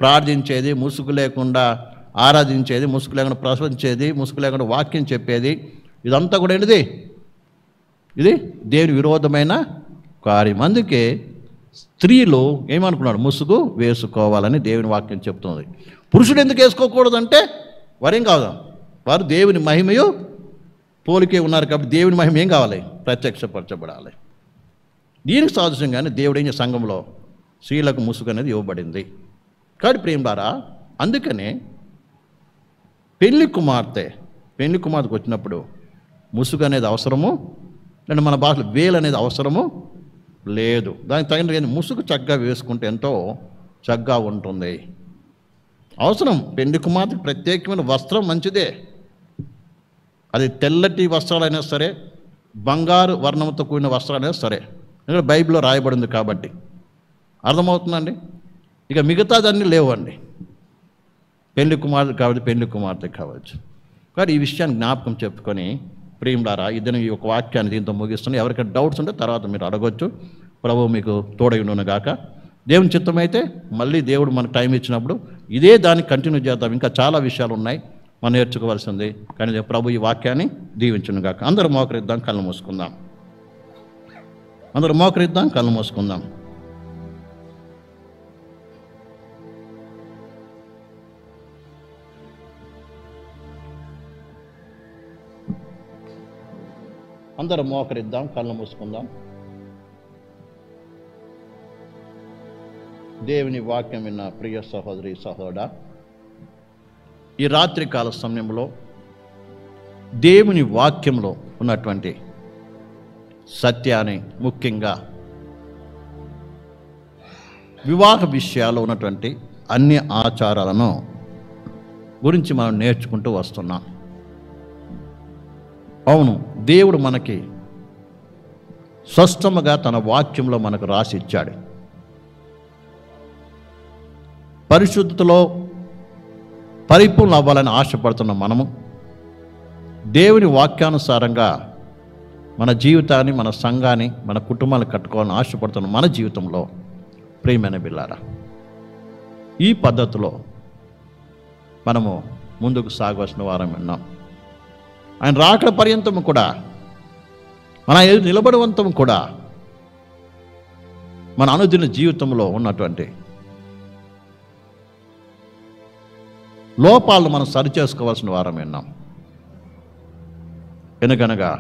ప్రార్థించేది, ముసుగు లేకుండా ఆరాధించేది, ముసుగు లేకుండా ప్రసవించేది, ముసుగు లేకుండా వాక్యం చెప్పేది, ఇదంతా కూడా ఏంటిది? ఇది దేవుని విరోధమైన కార్యం. అందుకే స్త్రీలు ఏమనుకున్నాడు? ముసుగు వేసుకోవాలని దేవుని వాక్యం చెప్తుంది. పురుషుడు ఎందుకు వేసుకోకూడదంటే వారేం కాదు, వారు దేవుని మహిమయు పోలికే ఉన్నారు కాబట్టి దేవుని మహిమ ఏం కావాలి? ప్రత్యక్షపరచబడాలి. దీనికి సాదృశ్యంగానే దేవుడు సంఘంలో స్త్రీలకు ముసుగు అనేది ఇవ్వబడింది. కాబట్టి ప్రేమలారా, అందుకనే పెళ్లి కుమార్తెకు వచ్చినప్పుడు ముసుగు అనేది అవసరము, అంటే మన భాషలో వేలు అనేది అవసరము లేదు. దానికి తగిన ముసుగు చక్కగా వేసుకుంటే ఎంతో చక్కగా ఉంటుంది. అవసరం. పెళ్లి కుమార్తెకు ప్రత్యేకమైన వస్త్రం మంచిదే. అది తెల్లటి వస్త్రాలైనా సరే, బంగారు వర్ణంతో కూడిన వస్త్రాలైనా సరే, ఎందుకంటే బైబిల్లో రాయబడింది కాబట్టి. అర్థమవుతుందండి? ఇక మిగతాదన్నీ లేవండి. పెళ్లి కుమార్తె కాబట్టి పెళ్లి కుమార్తె కావచ్చు. కాబట్టి ఈ విషయాన్ని జ్ఞాపకం చెప్పుకొని ప్రియులారా, ఇద్దరు ఈ యొక్క వాక్యాన్ని దీంతో ముగిస్తున్నాను. ఎవరికైనా డౌట్స్ ఉంటే తర్వాత మీరు అడగొచ్చు. ప్రభువు మీకు తోడైనను గాక. దేవుని చిత్తం అయితే మళ్ళీ దేవుడు మనకు టైం ఇచ్చినప్పుడు ఇదే దాన్ని కంటిన్యూ చేద్దాం. ఇంకా చాలా విషయాలు ఉన్నాయి మనం నేర్చుకోవాల్సింది. కానీ ప్రభు ఈ వాక్యాన్ని దీవించును గాక. అందరూ మోకరిద్దాం, కళ్ళు మూసుకుందాం. కళ్ళు మూసుకుందాం. అందరూ మోకరిద్దాం, కళ్ళు మూసుకుందాం. దేవుని వాక్యం విన్న ప్రియ సహోదరి సహోదరుడా, ఈ రాత్రికాల సమయంలో దేవుని వాక్యంలో ఉన్నటువంటి సత్యాన్ని, ముఖ్యంగా వివాహ విషయాల్లో ఉన్నటువంటి అన్ని ఆచారాలను గురించి మనం నేర్చుకుంటూ వస్తున్నాం. అవును, దేవుడు మనకి స్పష్టంగా తన వాక్యంలో మనకు రాసి ఇచ్చాడు. పరిశుద్ధతలో పరిపూర్ణ అవ్వాలని ఆశపడుతున్న మనము దేవుని వాక్యానుసారంగా మన జీవితాన్ని, మన సంఘాన్ని, మన కుటుంబాన్ని కట్టుకోవాలని ఆశపడుతున్న మన జీవితంలో ప్రియమైన బిడ్డలారా, ఈ పద్ధతిలో మనము ముందుకు సాగవలసిన వారం విన్నాం. ఆయన రాకడ పర్యంతము కూడా, మన ఎదురు నిలబడవంతము కూడా మన అనుదిన జీవితంలో ఉన్నటువంటి లోపాలను మనం సరిచేసుకోవాల్సిన వారం విన్నాం. ఎందుకనగా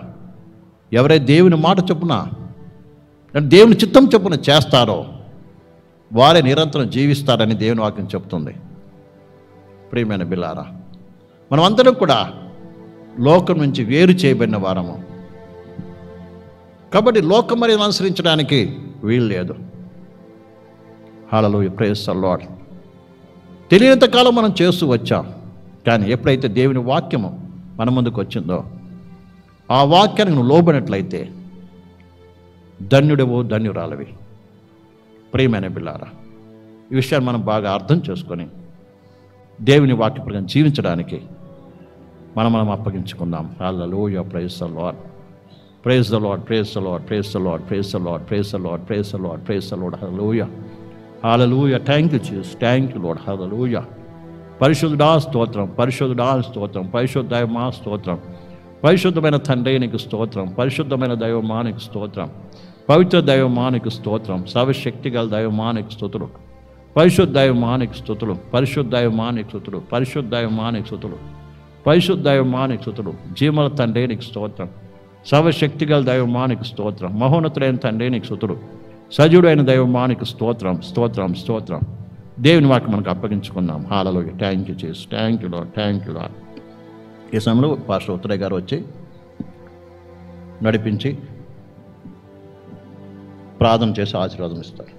ఎవరైతే దేవుని మాట చొప్పున, దేవుని చిత్తం చొప్పున చేస్తారో వారే నిరంతరం జీవిస్తారని దేవుని వాక్యం చెప్తుంది. ప్రియమైన బిడ్డలారా, మనమందరం కూడా లోకం నుంచి వేరు చేయబడిన వారము కాబట్టి లోకం మరి అనుసరించడానికి వీలు లేదు. హల్లెలూయా, ప్రైజ్ ది లార్డ్. తెలియనంత కాలం మనం చేస్తూ వచ్చాం. కానీ ఎప్పుడైతే దేవుని వాక్యము మన ముందుకు వచ్చిందో, ఆ వాక్యానికి నువ్వు లోబడినట్లయితే ధన్యుడవు, ధన్యురాలవి. ప్రియమైన బిడ్డలారా, ఈ విషయాన్ని మనం బాగా అర్థం చేసుకొని దేవుని వాక్య ప్రకారం జీవించడానికి మనం అప్పగించుకుందాం. Hallelujah, praise the Lord, praise the Lord, praise the Lord, praise the Lord, praise the Lord, praise the Lord, praise the Lord, praise the Lord, praise the Lord. Hallelujah. Hallelujah. Thank you Jesus. Thank you Lord. Hallelujah. పరిశుద్ధుడా స్తోత్రం, పరిశుద్ధుడా స్తోత్రం, పరిశుద్ధ దైవమా స్తోత్రం, పరిశుద్ధమైన తండ్రి నీకు స్తోత్రం, పరిశుద్ధమైన దైవమా నీకు స్తోత్రం, పవిత్ర దైవమా నీకు స్తోత్రం, సర్వశక్తి గల దైవమా నీకు స్తుతులు, పరిశుద్ధ దైవమా నీకు స్తుతులు, పరిశుద్ధ దైవమా నీకు స్తుతులు, పరిశుద్ధ దైవమా నీకు స్తుతులు, పరిశుద్ధ దైవమా నీకు స్తుతులు, జీవముల తండ్రి నీకు స్తోత్రం, సర్వశక్తి గల దైవమా నీకు స్తోత్రం, మహోన్నతులైన తండ్రి నీకు స్తుతులు, సజీవుడైన దైవమా నీకు స్తోత్రం, స్తోత్రం, స్తోత్రం. దేవుని వాక్యం మనకు అప్పగించుకుందాం. Hallelujah. Thank you Jesus. Thank you Lord. Thank you Lord. ఈ సమయంలో పాస్టర్ ఉత్తరయ్య గారు వచ్చి నడిపించి ప్రార్థన చేసి ఆశీర్వాదం ఇస్తారు.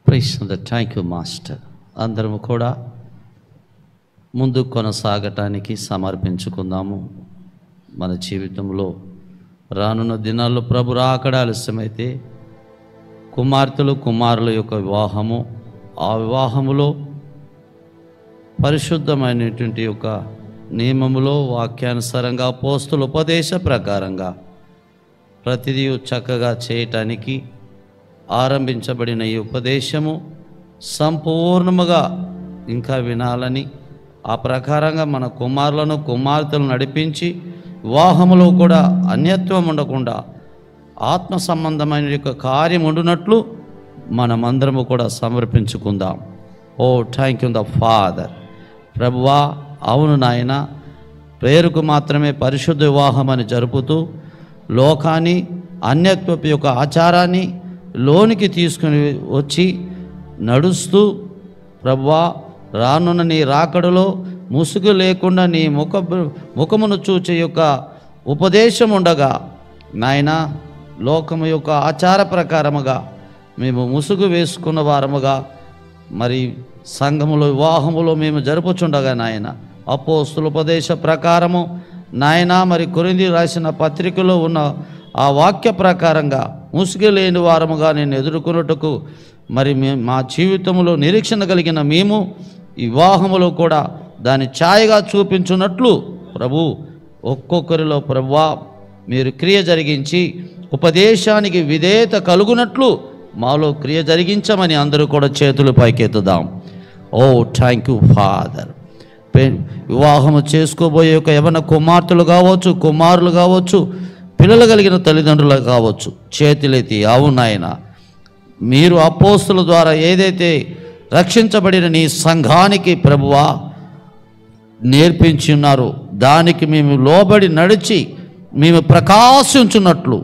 Praise the thank you master. అందరము కూడా ముందుకు కొనసాగటానికి సమర్పించుకుందాము. మన జీవితంలో రానున్న దినాల్లో ప్రభు రాకడ ఆలస్యమైతే కుమార్తెలు కుమారుల యొక్క వివాహము, ఆ వివాహములో పరిశుద్ధమైనటువంటి యొక్క నియమములో వాక్యానుసారంగా అపోస్తుల ఉపదేశ ప్రకారంగా ప్రతిదీ చక్కగా చేయటానికి ఆరంభించబడిన ఈ ఉపదేశము సంపూర్ణముగా ఇంకా వినాలని, ఆ ప్రకారంగా మన కుమారులను కుమార్తెలను నడిపించి వివాహములో కూడా అన్యత్వం ఉండకుండా ఆత్మ సంబంధమైన యొక్క కార్యం ఉండునట్లు మనమందరము కూడా సమర్పించుకుందాం. ఓ థ్యాంక్ యూ ద ఫాదర్. ప్రభువా, అవును నాయన, పేరుకు మాత్రమే పరిశుద్ధ వివాహం అని జరుపుతూ లోకాన్ని అన్యత్వపు యొక్క ఆచారాన్ని లోనికి తీసుకుని వచ్చి నడుస్తూ ప్రభువా, రానున్న నీ రాకడలో ముసుగు లేకుండా నీ ముఖమును చూచే యొక్క ఉపదేశం ఉండగా నాయన, లోకము యొక్క ఆచార ప్రకారముగా మేము ముసుగు వేసుకున్న వారముగా మరి సంఘములో వివాహములో మేము జరుపుచుండగా నాయన, అపోస్తుల ఉపదేశ ప్రకారము నాయన, మరి కొరింథీ రాసిన పత్రికలో ఉన్న ఆ వాక్య ప్రకారంగా ముసుగు లేని వారముగా నేను ఎదుర్కొనుటకు మరి మా జీవితంలో నిరీక్షణ కలిగిన మేము ఈ వివాహములో కూడా దాని ఛాయగా చూపించున్నట్లు ప్రభు ఒక్కొక్కరిలో ప్రభువా మీరు క్రియ జరిగించి ఉపదేశానికి విధేయత కలుగునట్లు మాలో క్రియ జరిగించమని అందరూ కూడా చేతులు పైకెత్తుదాం. ఓ థ్యాంక్ యూ ఫాదర్. వివాహము చేసుకోబోయే యొక్క యవన కుమార్తెలు కావచ్చు, కుమారులు కావచ్చు, పిల్లలు కలిగిన తల్లిదండ్రులు కావచ్చు, చేతులెత్తి అవునాయన, మీరు అపోస్తుల ద్వారా ఏదైతే రక్షించబడిన నీ సంఘానికి ప్రభువా నేర్పించి ఉన్నారో దానికి మేము లోబడి నడిచి మేము ప్రకాశించున్నట్లు,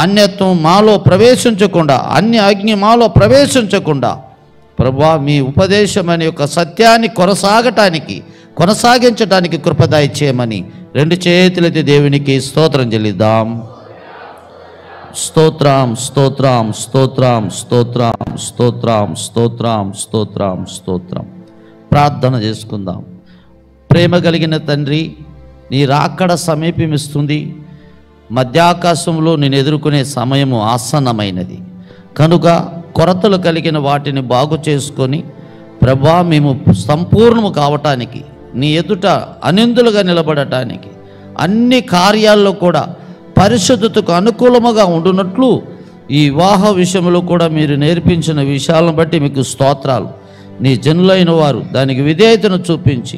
అన్యత్వం మాలో ప్రవేశించకుండా, అన్య అగ్ని మాలో ప్రవేశించకుండా ప్రభువా మీ ఉపదేశం అనే యొక్క సత్యాన్ని కొనసాగించడానికి కృపదయ చేయమని రెండు చేతులైతే దేవునికి స్తోత్రం చెల్లిద్దాం. స్తోత్రం, స్తోత్రం, స్తోత్రం, స్తోత్రం, స్తోత్రం, స్తోత్రం, స్తోత్రం, స్తోత్రం. ప్రార్థన చేసుకుందాం. ప్రేమ కలిగిన తండ్రి, నీ రాకడ సమీపమిస్తుంది. మధ్యాకాశంలో నేను ఎదుర్కొనే సమయము ఆసన్నమైనది కనుక కొరతలు కలిగిన వాటిని బాగు చేసుకొని ప్రభా మేము సంపూర్ణము కావటానికి, నీ ఎదుట అనిందులుగా నిలబడటానికి, అన్ని కార్యాల్లో కూడా పరిశుద్ధతకు అనుకూలముగా ఉండునట్లు ఈ వివాహ విషయంలో కూడా మీరు నేర్పించిన విషయాలను బట్టి మీకు స్తోత్రాలు. నీ జనులైన వారు దానికి విధేయతను చూపించి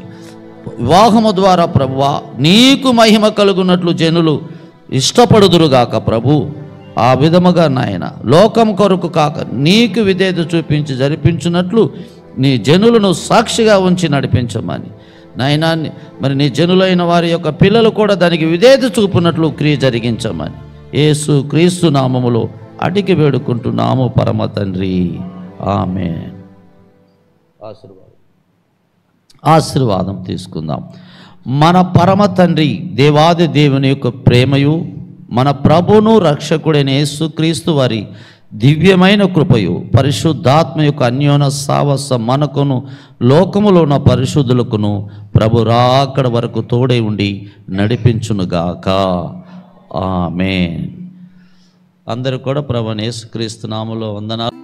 వివాహము ద్వారా ప్రభువా నీకు మహిమ కలుగునట్లు జనులు ఇష్టపడుదురుగాక ప్రభు. ఆ విధముగా నాయన లోకం కొరకు కాక నీకు విధేయత చూపించి జరిపించినట్లు నీ జనులను సాక్షిగా ఉంచి నడిపించమని నాయనా, మరి నీ జనులైన వారి యొక్క పిల్లలు కూడా దానికి విధేయత చూపునట్లు క్రియ జరిగించమని యేసు క్రీస్తు నామములో అడిగి వేడుకుంటున్నాము పరమ తండ్రి. ఆమేన్. ఆశీర్వాదం తీసుకుందాం. మన పరమ తండ్రి దేవాది దేవుని యొక్క ప్రేమయు మన ప్రభువును రక్షకుడైన యేసుక్రీస్తు వారి దివ్యమైన కృపయు పరిశుద్ధాత్మ యొక్క అన్యోన్య సావాసం మనకును లోకములో ఉన్న పరిశుద్ధులకును ప్రభు రాకడ వరకు తోడై ఉండి నడిపించునుగాక. ఆమేన్. అందరూ కూడా ప్రభువైన యేసుక్రీస్తు నామములో వందనాలు.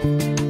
ఆమేన్.